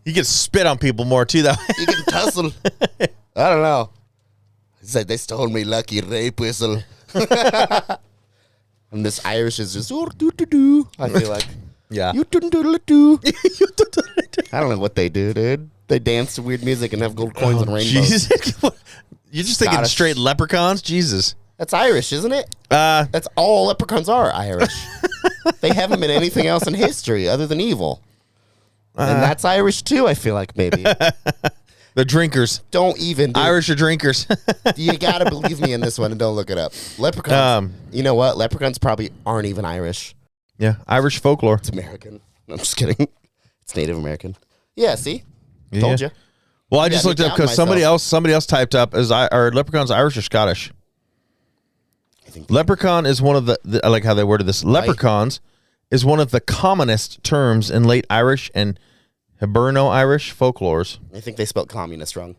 S4: You get spit on people more too that way.
S5: You can tussle. I don't know. It's like they stole me lucky rape whistle. And this Irish is just do. I feel like
S4: Yeah.
S5: you do. I don't know what they do, dude. They dance to weird music and have gold coins and rainbows.
S4: Jesus. You're just thinking
S5: Scottish.
S4: straight leprechauns? Jesus.
S5: That's Irish, isn't it?
S4: Uh,
S5: That's all leprechauns are Irish. They haven't been anything else in history other than evil. And that's Irish too, I feel like, maybe.
S4: the drinkers.
S5: Don't even. Dude.
S4: Irish are drinkers.
S5: You gotta believe me in this one and don't look it up. Leprechauns. You know what? Leprechauns probably aren't even Irish.
S4: Yeah, Irish folklore.
S5: It's American. No, I'm just kidding. It's Native American. Yeah, see? Told you.
S4: Well, I
S5: You
S4: just
S5: got me
S4: looked up
S5: doubting
S4: because somebody
S5: myself.
S4: else typed up are leprechauns Irish or Scottish?
S5: I think
S4: Leprechaun is one of the I like how they worded this. Leprechauns is one of the commonest terms in late Irish and Hiberno-Irish folklores.
S5: they spelled communist wrong.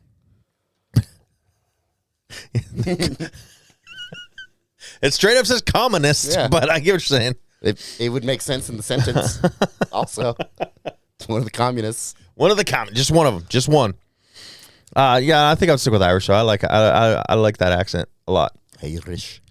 S4: It straight up says communist,
S5: Yeah.
S4: but I get what you're saying.
S5: It would make sense in the sentence. Also, it's one of the communists.
S4: One of the just one of them, just one. Yeah, I think I'll stick with Irish. So I like that accent a lot.
S5: Irish.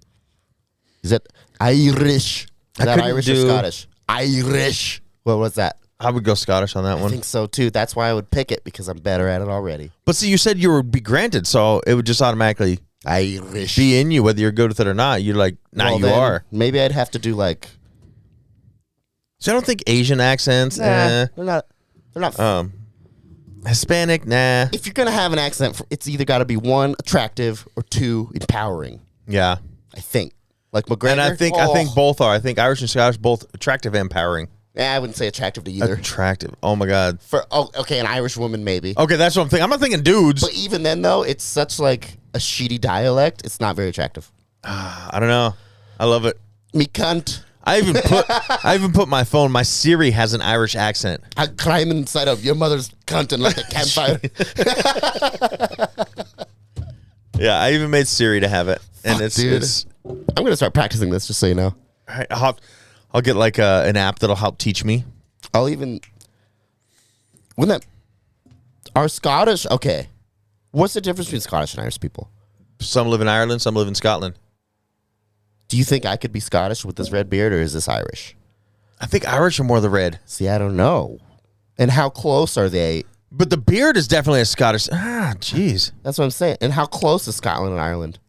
S5: Is it Irish? Is
S4: I
S5: that
S4: couldn't
S5: Irish or
S4: do-
S5: Scottish? Irish. What was that?
S4: I would go Scottish on that
S5: I
S4: one.
S5: think so too. That's why I would pick it, because I'm better at it already.
S4: But see, you said you would be granted, so it would just automatically
S5: Irish.
S4: be in you, whether you're good with it or not. You're like, nah,
S5: Well,
S4: you
S5: then,
S4: are.
S5: Maybe I'd have to do like.
S4: So I don't think Asian accents,
S5: They're not. They're not.
S4: Hispanic, nah.
S5: If you're gonna have an accent, it's either got to be one attractive or two empowering.
S4: Yeah.
S5: I think. Like McGregor.
S4: And I think both are. I think Irish and Scottish both attractive and empowering.
S5: I wouldn't say attractive to either.
S4: Attractive. Oh my God.
S5: Okay, an Irish woman maybe.
S4: Okay, that's what I'm thinking. I'm not thinking dudes.
S5: But even then, though, it's such like a shitty dialect. It's not very attractive.
S4: I don't know. I love it.
S5: Me cunt.
S4: I even put my phone. My Siri has an Irish accent.
S5: I climb inside of your mother's cunt and light the campfire.
S4: Yeah, I even made Siri to have it, and
S5: Fuck,
S4: it's
S5: dude.
S4: it's.
S5: I'm gonna start practicing this, just so you know.
S4: I'll get like an app that'll help teach me.
S5: I'll even. When that. Are Scottish okay? What's the difference between Scottish and Irish people?
S4: Some live in Ireland, some live in Scotland.
S5: Do you think I could be Scottish with this red beard, or is this Irish?
S4: I think Irish are more the red,
S5: See, I don't know. And how close are they?
S4: but the beard is definitely a Scottish. Jeez.
S5: That's what I'm saying. And how close is Scotland and Ireland?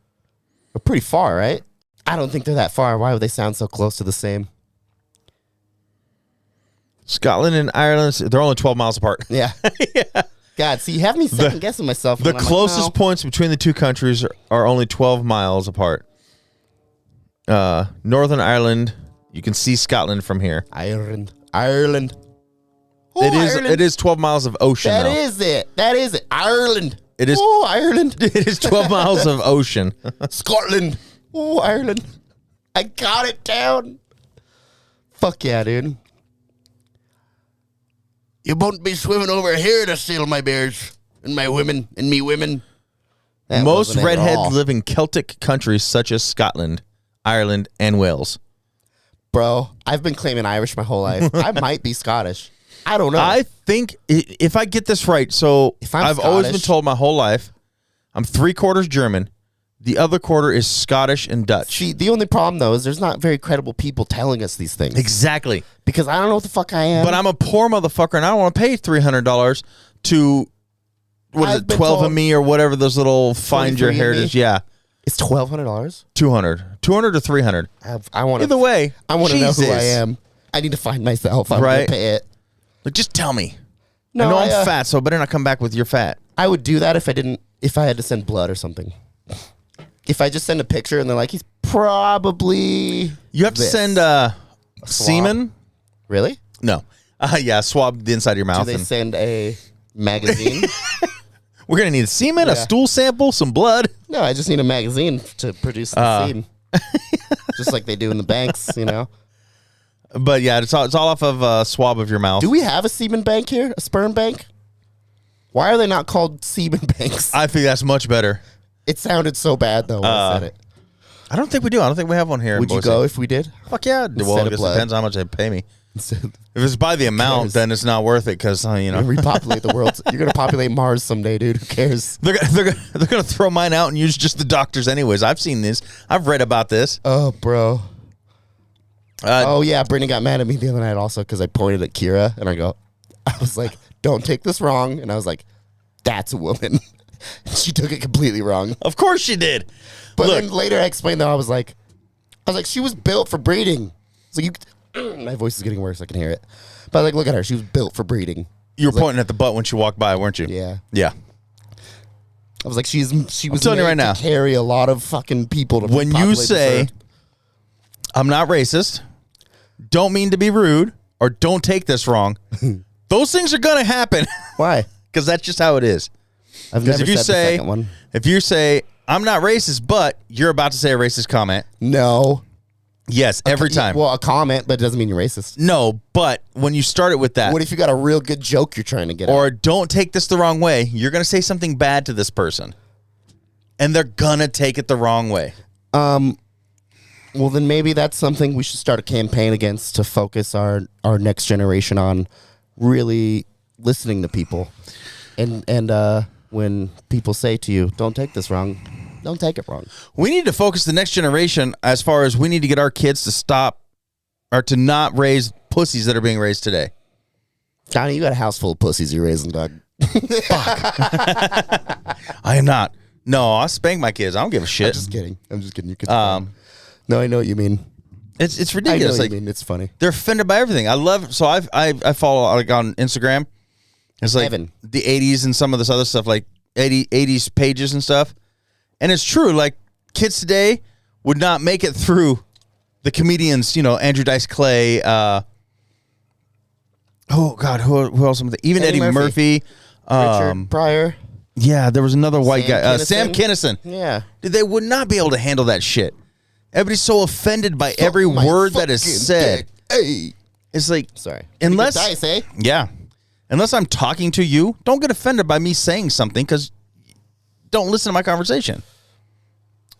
S5: We're pretty far, right? I don't think they're that far. Why would they sound so close to the same?
S4: Scotland and Ireland, they're only 12 miles apart.
S5: Yeah. God, see, you have me second guessing myself.
S4: The
S5: when I'm like,
S4: closest
S5: no.
S4: points between the two countries are only 12 miles apart. Northern Ireland, you can see Scotland from here.
S5: Ireland. Oh,
S4: It is 12 miles of ocean,
S5: That
S4: though.
S5: is it. Ireland.
S4: It is-
S5: Oh, Ireland.
S4: It is 12 miles of ocean.
S5: Scotland. Oh, Ireland. I got it down. Fuck yeah, dude. You won't be swimming over here to steal my bears and my women and me women. That
S4: Most
S5: wasn't it at
S4: redheads
S5: all.
S4: live in Celtic countries such as Scotland, Ireland, and Wales.
S5: Bro, I've been claiming Irish my whole life. I might be Scottish. I don't know.
S4: I think if I get this right, so
S5: If I'm
S4: I've always been
S5: Scottish-
S4: told my whole life I'm 3/4 German. The other quarter is Scottish and Dutch.
S5: See, the only problem, though, is there's not very credible people telling us these things.
S4: Exactly.
S5: Because I don't know what the fuck I am.
S4: But I'm a poor motherfucker, and I don't want to pay $300 to what is
S5: I've
S4: it,
S5: been
S4: 12
S5: told-
S4: of me or whatever those little find your
S5: 23andMe?
S4: heritage. Yeah,
S5: It's $1,200.
S4: 200 to 300.
S5: I want
S4: Either way,
S5: I want to know who I
S4: Jesus.
S5: am. I need to find myself. I'm
S4: Right.
S5: going to pay it.
S4: Like, just tell me.
S5: No,
S4: I know
S5: I,
S4: I'm fat, so I better not come back with your fat.
S5: I would do that if I had to send blood or something. If I just send a picture and they're like, he's probably
S4: You have to
S5: this.
S4: send semen.
S5: Really?
S4: No. Yeah, swab the inside of your
S5: Do
S4: mouth.
S5: they
S4: And
S5: send a magazine?
S4: we're gonna need semen, a
S5: Yeah.
S4: stool sample, some blood.
S5: No, I just need a magazine to produce the seed. Just like they do in the banks, you know.
S4: But yeah, it's all off of a swab of your mouth.
S5: Do we have a semen bank here? A sperm bank? Why are they not called semen banks?
S4: I think that's much better.
S5: It sounded so bad though when I said it.
S4: I don't think we do. I don't think we have one here. in
S5: Would you
S4: Boise.
S5: go if we did?
S4: Fuck yeah. Well,
S5: of
S4: I guess it
S5: blood.
S4: depends how much they pay me.
S5: Instead of-
S4: If it's by the amount,
S5: cares?
S4: then it's not worth it because you know
S5: repopulate the world. You're gonna populate Mars someday, dude. Who cares?
S4: they're gonna throw mine out and use just the doctors anyways. I've seen this. I've read about this.
S5: Oh, bro.
S4: Uh,
S5: Oh yeah, Brittany got mad at me the other night also because I pointed at Kira and I was like, "Don't take this wrong," and I was like, "That's a woman." She took it completely wrong.
S4: Of course she did.
S5: But
S4: Look,
S5: then later I explained though, I was like, she was built for breeding. So my voice is getting worse. I can hear it. But like, look at her. She was built for breeding.
S4: you were pointing at the butt when she walked by, weren't you?
S5: Yeah.
S4: Yeah.
S5: I was like, she was
S4: telling you
S5: made
S4: right now.
S5: to carry a lot of fucking people to
S4: When you
S5: populate this
S4: say,
S5: earth.
S4: I'm not racist, don't mean to be rude, or don't take this wrong, those things are going to happen
S5: Why?
S4: because that's just how it is.
S5: I've
S4: Because
S5: never
S4: if you
S5: said the
S4: say,
S5: second one.
S4: if you say, I'm not racist, but you're about to say a racist comment,
S5: No.
S4: yes, every time.
S5: Well, a comment, but it doesn't mean you're racist.
S4: No, but when you start it with that,
S5: What if you got a real good joke you're trying to get
S4: or
S5: at?
S4: don't take this the wrong way, you're going to say something bad to this person. and they're gonna take it the wrong way.
S5: Well, then maybe that's something we should start a campaign against to focus our next generation on really listening to people. And when people say to you, don't take this wrong, don't take it wrong.
S4: We need to focus the next generation as far as we need to get our kids to stop or to not raise pussies that are being raised today.
S5: Donnie, you got a house full of pussies you're raising, dog.
S4: I am not. No, I spank my kids. I don't give a shit.
S5: I'm just kidding. You could. No, I know what you mean.
S4: It's
S5: I know
S4: ridiculous.
S5: what
S4: Like
S5: you mean. It's funny.
S4: they're offended by everything. I love. So I follow like on Instagram. It's like
S5: Evan.
S4: the 80s and some of this other stuff, like 80s pages and stuff. And it's true. Like kids today would not make it through the comedians. You know, Andrew Dice Clay. Oh God, who else? Even Eddie Murphy.
S5: Richard Pryor.
S4: Yeah, there was another white
S5: Sam
S4: guy,
S5: Kinison.
S4: Sam Kinison.
S5: Yeah.
S4: Dude, they would not be able to handle that shit. Everybody's so offended by every
S5: Suck my
S4: word that is
S5: fucking
S4: said.
S5: dick. Hey.
S4: It's like,
S5: Sorry.
S4: Unless-
S5: Dice, eh?
S4: yeah, unless I'm talking to you, don't get offended by me saying something because don't listen to my conversation.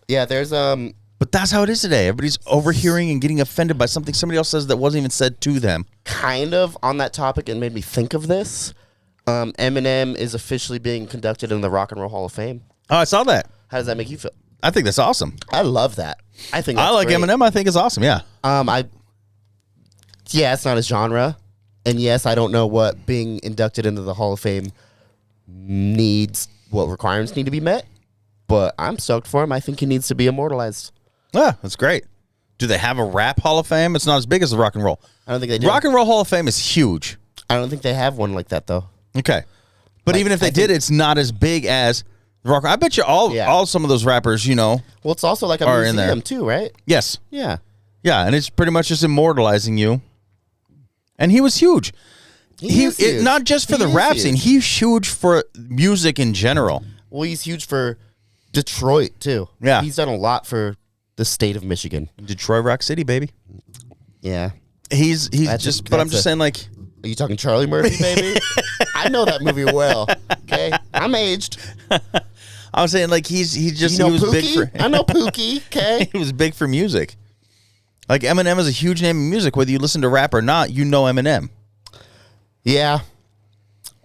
S5: Yeah, there's
S4: But that's how it is today. Everybody's overhearing and getting offended by something somebody else says that wasn't even said to them.
S5: kind of on that topic and made me think of this. Eminem is officially being conducted in the Rock and Roll Hall of Fame.
S4: Oh, I saw that.
S5: How does that make you feel?
S4: I think that's awesome.
S5: I love that. I think that's
S4: I like
S5: great.
S4: Eminem. I think it's awesome. Yeah.
S5: Yeah, it's not his genre. And yes, I don't know what being inducted into the Hall of Fame needs, what requirements need to be met, but I'm stoked for him. I think he needs to be immortalized.
S4: Yeah, that's great. Do they have a rap Hall of Fame? It's not as big as the Rock and Roll.
S5: I don't think they do.
S4: Rock and Roll Hall of Fame is huge.
S5: I don't think they have one like that, though.
S4: Okay. But
S5: Like,
S4: even if they
S5: I
S4: did,
S5: think-
S4: it's not as big as the Rock. I bet you all some of those rappers, you know.
S5: Well, it's also like a
S4: Are in there.
S5: museum, too, right?
S4: Yes.
S5: Yeah.
S4: Yeah, and it's pretty much just immortalizing you. And he was huge.
S5: He is huge.
S4: Not just for
S5: He
S4: the
S5: is
S4: rap
S5: huge.
S4: scene. He's huge for music in general.
S5: Well, he's huge for Detroit, too.
S4: Yeah.
S5: He's done a lot for the state of Michigan.
S4: Detroit Rock City, baby.
S5: Yeah.
S4: He's
S5: That's
S4: just,
S5: a-
S4: but I'm
S5: that's
S4: just
S5: a-
S4: saying, like,
S5: Are you talking Charlie Murphy, baby? I know that movie well. Okay? I'm aged.
S4: I was saying, like, he
S5: You know
S4: was big
S5: Pookie?
S4: for.
S5: I know Pookie, okay?
S4: He was big for music. Like Eminem is a huge name in music, whether you listen to rap or not. You know Eminem.
S5: Yeah.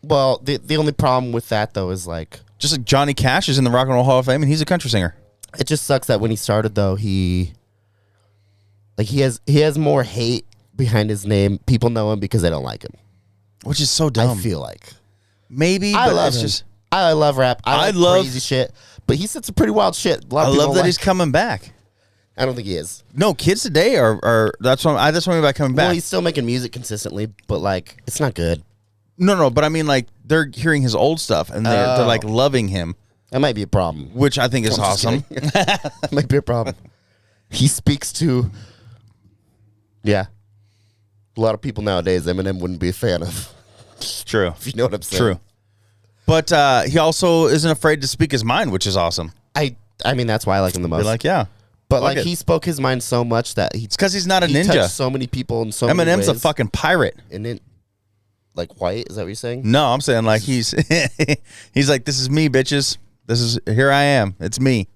S5: Well, the only problem with that, though, is, like,
S4: Just like Johnny Cash is in the Rock and Roll Hall of Fame, and he's a country singer.
S5: it just sucks that when he started, though, he has more hate behind his name. People know him because they don't like him.
S4: Which is so dumb.
S5: I feel like.
S4: Maybe,
S5: I
S4: but
S5: love
S4: it's
S5: him.
S4: just.
S5: I love rap. I like
S4: love-
S5: crazy shit. But he said some pretty wild shit. A lot
S4: I
S5: of people
S4: love
S5: don't
S4: that he's
S5: like.
S4: coming back.
S5: I don't think he is.
S4: No, kids today are that's what I mean by coming back.
S5: Well, he's still making music consistently, but, like, it's not good.
S4: No, but I mean like they're hearing his old stuff and they're like loving him,
S5: That might be a problem.
S4: which I think is
S5: I'm just
S4: awesome.
S5: kidding. That might be a problem. He speaks to, yeah, a lot of people nowadays Eminem wouldn't be a fan of,
S4: True,
S5: if you know what I'm saying.
S4: true. But he also isn't afraid to speak his mind, which is awesome.
S5: I mean, that's why I like him the
S4: Be
S5: most.
S4: like, yeah,
S5: but,
S4: fuck
S5: like,
S4: it.
S5: he spoke his mind so much that he
S4: it's because he's not a
S5: he
S4: ninja.
S5: touched so many people in so many
S4: Eminem's a
S5: ways.
S4: fucking pirate.
S5: And then, like, white, is that what you're saying?
S4: No, I'm saying like he's like, this is me, bitches. Here I am. It's me.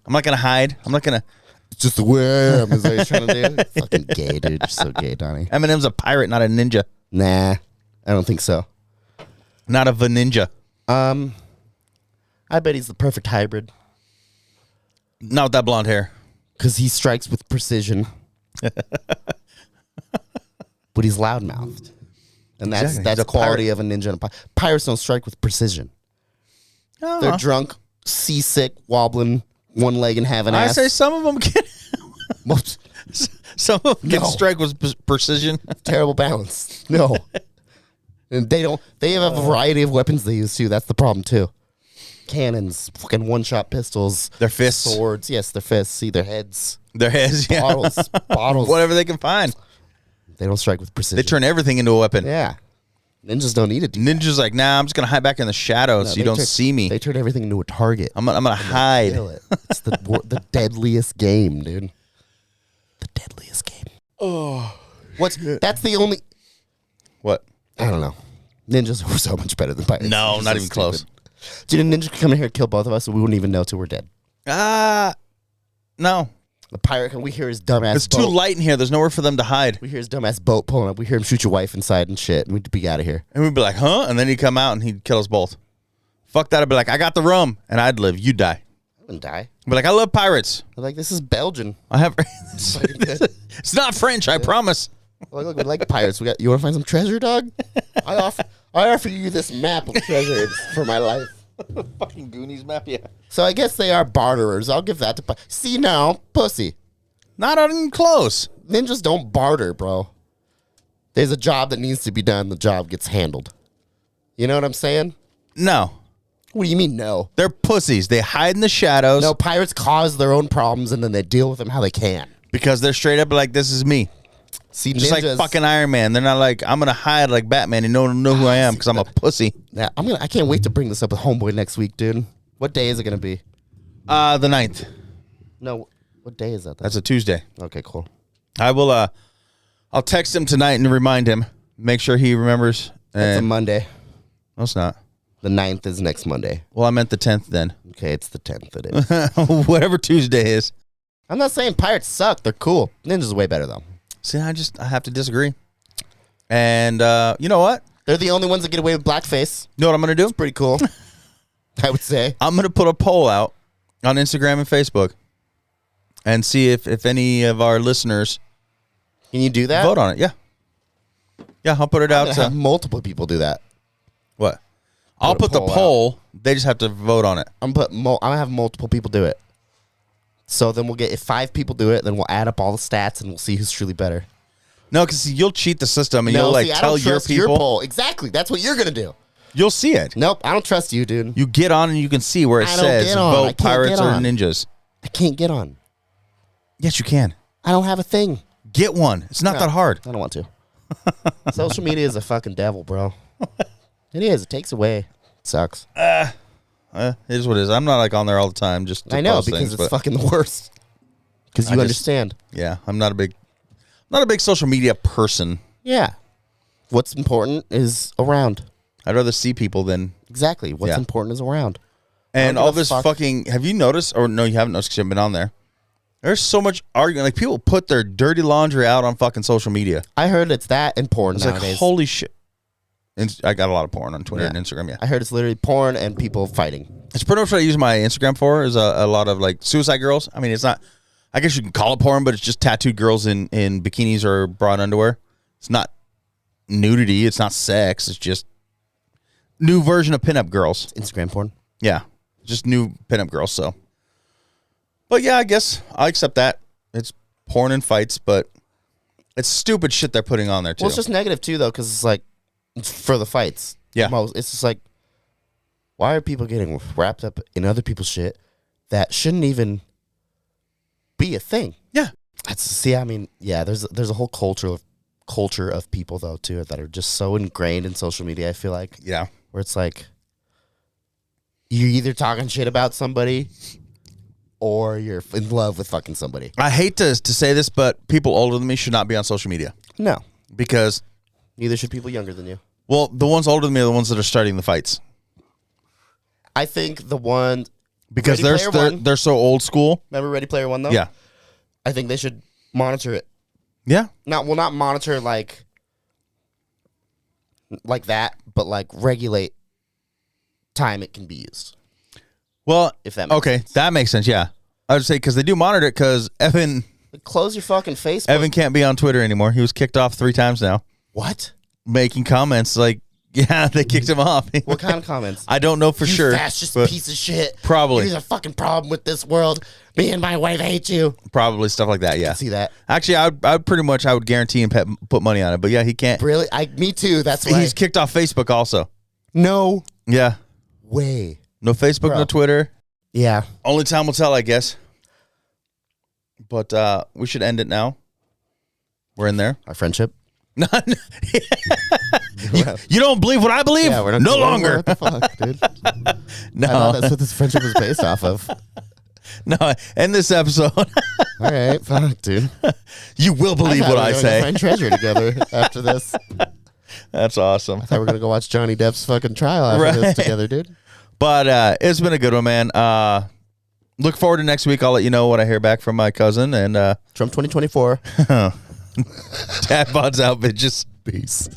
S4: I'm not gonna hide. I'm not gonna.
S5: It's just the way I am, is what he's trying to do. Fucking gay, dude. You're so gay, Donnie.
S4: Eminem's a pirate, not a ninja.
S5: Nah, I don't think so.
S4: Not a ninja.
S5: I bet he's the perfect hybrid.
S4: Not with that blonde hair.
S5: Because he strikes with precision. But he's loudmouthed. And that's
S4: Exactly.
S5: that's
S4: He's a
S5: the quality
S4: pirate.
S5: of a ninja and a pirate. Pirates don't strike with precision. They're drunk, seasick, wobbling, one leg and having
S4: I
S5: ass.
S4: say some of them can.
S5: Most
S4: Some of them can
S5: No.
S4: strike with precision.
S5: terrible balance. No. And they have a variety of weapons they use too. That's the problem too. Cannons, fucking one-shot pistols,
S4: Their fists,
S5: swords. Yes, their fists. See their heads,
S4: their heads, yeah.
S5: bottles.
S4: Whatever they can find.
S5: They don't strike with precision.
S4: They turn everything into a weapon.
S5: Yeah, ninjas don't need it.
S4: Ninja's like, nah, I'm just gonna hide back in the shadows so you
S5: They
S4: don't
S5: turn-
S4: see me.
S5: They turn everything into a target.
S4: I'm gonna hide.
S5: Kill it. It's the deadliest game, dude. The deadliest game. Oh, that's the only.
S4: What?
S5: I don't know. Ninjas are so much better than pirates.
S4: No,
S5: They're
S4: not
S5: so
S4: even close.
S5: stupid. Dude, a ninja could come in here and kill both of us, and we wouldn't even know till we're dead.
S4: No.
S5: The pirate, we hear his dumbass
S4: It's
S5: boat.
S4: too light in here. There's nowhere for them to hide.
S5: We hear his dumbass boat pulling up. We hear him shoot your wife inside and shit, and we'd be out of here.
S4: And we'd be like, huh? And then he'd come out and he'd kill us both. Fuck that. I'd be like, I got the rum. And I'd live. You die.
S5: I wouldn't die.
S4: I'd be like, I love pirates.
S5: I'm like, this is Belgian.
S4: I have.
S5: Fucking good.
S4: It's not French, I promise.
S5: Look, we like pirates. You want to find some treasure, dog? I offer you this map of treasure for my life.
S4: Fucking Goonies map, yeah.
S5: So I guess they are barterers. I'll give that to. See now, pussy.
S4: Not even close.
S5: Ninjas don't barter, bro. There's a job that needs to be done. The job gets handled. You know what I'm saying?
S4: No.
S5: What do you mean, no?
S4: They're pussies. They hide in the shadows.
S5: No, pirates cause their own problems and then they deal with them how they can.
S4: Because they're straight up like, this is me.
S5: See,
S4: Just
S5: ninjas,
S4: like fucking Iron Man. They're not like, I'm going to hide like Batman and no one will know who I am because I'm a pussy.
S5: Yeah, I can't wait to bring this up with Homeboy next week, dude. What day is it gonna be?
S4: The 9th.
S5: No, what day is that?
S4: That's a Tuesday.
S5: Okay, cool.
S4: I will, I'll text him tonight and remind him. Make sure he remembers.
S5: That's a Monday.
S4: No, it's not.
S5: The 9th is next Monday.
S4: Well, I meant the 10th then.
S5: Okay, it's the 10th. It is.
S4: Whatever Tuesday is.
S5: I'm not saying pirates suck. They're cool. Ninjas are way better though.
S4: See, I have to disagree. And you know what?
S5: They're the only ones that get away with blackface.
S4: You know what I'm going to do?
S5: Pretty cool. I would say.
S4: I'm going to put a poll out on Instagram and Facebook and see if any of our listeners
S5: Can you do that?
S4: vote on it. Yeah. Yeah, I'll put it
S5: I'm
S4: out.
S5: gonna have multiple people do that.
S4: What? I'll put the
S5: poll out.
S4: poll. They just have to vote on it.
S5: I'm gonna have multiple people do it. So then we'll get, if 5 people do it, then we'll add up all the stats and we'll see who's truly better.
S4: No, because you'll cheat the system and you'll like
S5: see, I
S4: tell
S5: don't
S4: your
S5: trust
S4: people.
S5: poll. Exactly. That's what you're gonna do.
S4: You'll see it.
S5: Nope, I don't trust you, dude.
S4: You get on and you can see where it
S5: I don't
S4: says
S5: get on. I
S4: vote
S5: can't
S4: pirates
S5: get
S4: or
S5: on.
S4: ninjas.
S5: I can't get on.
S4: Yes, you can.
S5: I don't have a thing.
S4: Get one. It's not
S5: No,
S4: that hard.
S5: I don't want to. Social media is a fucking devil, bro. It is. It takes away. It sucks.
S4: It is what it is. I'm not like on there all the time. Just to
S5: I know,
S4: post
S5: because
S4: things,
S5: it's
S4: but
S5: fucking the worst. Because
S4: I
S5: you
S4: just-
S5: understand.
S4: yeah, I'm not a big social media person.
S5: Yeah. What's important is around.
S4: I'd rather see people than
S5: Exactly. What's
S4: Yeah.
S5: important is around.
S4: and
S5: I don't
S4: all
S5: give a
S4: this
S5: fuck.
S4: fucking. Have you noticed? Or no, you haven't noticed because you haven't been on there. There's so much arguing. Like people put their dirty laundry out on fucking social media.
S5: I heard it's that and porn
S4: It's
S5: nowadays.
S4: like holy shit. And I got a lot of porn on Twitter
S5: Yeah.
S4: and Instagram. Yeah,
S5: I heard it's literally porn and people fighting.
S4: it's pretty much what I use my Instagram for. Is a lot of like suicide girls. I mean, it's not. I guess you can call it porn, but it's just tattooed girls in bikinis or bra and underwear. It's not nudity. It's not sex. It's just new version of pinup girls.
S5: Instagram porn.
S4: Yeah, just new pinup girls. So, but yeah, I guess I accept that. It's porn and fights, but it's stupid shit they're putting on there too.
S5: Well, it's just negative too, though, because it's like it's for the fights.
S4: Yeah.
S5: It's just like, why are people getting wrapped up in other people's shit that shouldn't even be a thing?
S4: Yeah.
S5: I mean, yeah. There's a whole culture of people though too that are just so ingrained in social media. I feel like
S4: Yeah.
S5: where it's like you're either talking shit about somebody or you're in love with fucking somebody.
S4: I hate to say this, but people older than me should not be on social media
S5: No,
S4: because,
S5: neither should people younger than you.
S4: well, the ones older than me are the ones that are starting the fights
S5: I think the one
S4: because
S5: Ready Player One.
S4: they're so old school.
S5: remember Ready Player One though.
S4: Yeah.
S5: I think they should monitor it.
S4: Yeah.
S5: Not monitor like that, but like regulate time it can be used.
S4: Well,
S5: If that makes
S4: okay,
S5: sense.
S4: that makes sense. Yeah. I would say because they do monitor it because Evan
S5: Like, close your fucking Facebook.
S4: Evan can't be on Twitter anymore. He was kicked off 3 times now,
S5: What?
S4: making comments like, yeah, they kicked him off.
S5: What kind of comments?
S4: I don't know for
S5: you
S4: sure.
S5: fascist
S4: but
S5: piece of shit.
S4: Probably.
S5: There's a fucking problem with this world. Me and my wife hate you.
S4: Probably stuff like that. Yeah.
S5: See that?
S4: Actually, I would guarantee and put money on it. But yeah, he can't.
S5: Really? Me too. That's why.
S4: He's kicked off Facebook also.
S5: No
S4: Yeah.
S5: way.
S4: No Facebook,
S5: Bro.
S4: no Twitter.
S5: Yeah.
S4: Only time will tell, I guess. But we should end it now. We're in there.
S5: Our friendship.
S4: You don't believe what I believe?
S5: Yeah, we're not
S4: no longer.
S5: What the fuck, dude? I
S4: No,
S5: thought that's what this friendship was based off of.
S4: no. End this episode.
S5: All right, fuck, dude.
S4: You will believe
S5: thought
S4: what
S5: we
S4: I
S5: were gonna
S4: say.
S5: Find treasure together after this.
S4: That's awesome.
S5: I thought we were gonna go watch Johnny Depp's fucking trial after this
S4: Right.
S5: together, dude.
S4: But it's been a good one, man. Look forward to next week. I'll let you know what I hear back from my cousin. And
S5: Trump 2024.
S4: Dad Bod's out, bitches. Peace.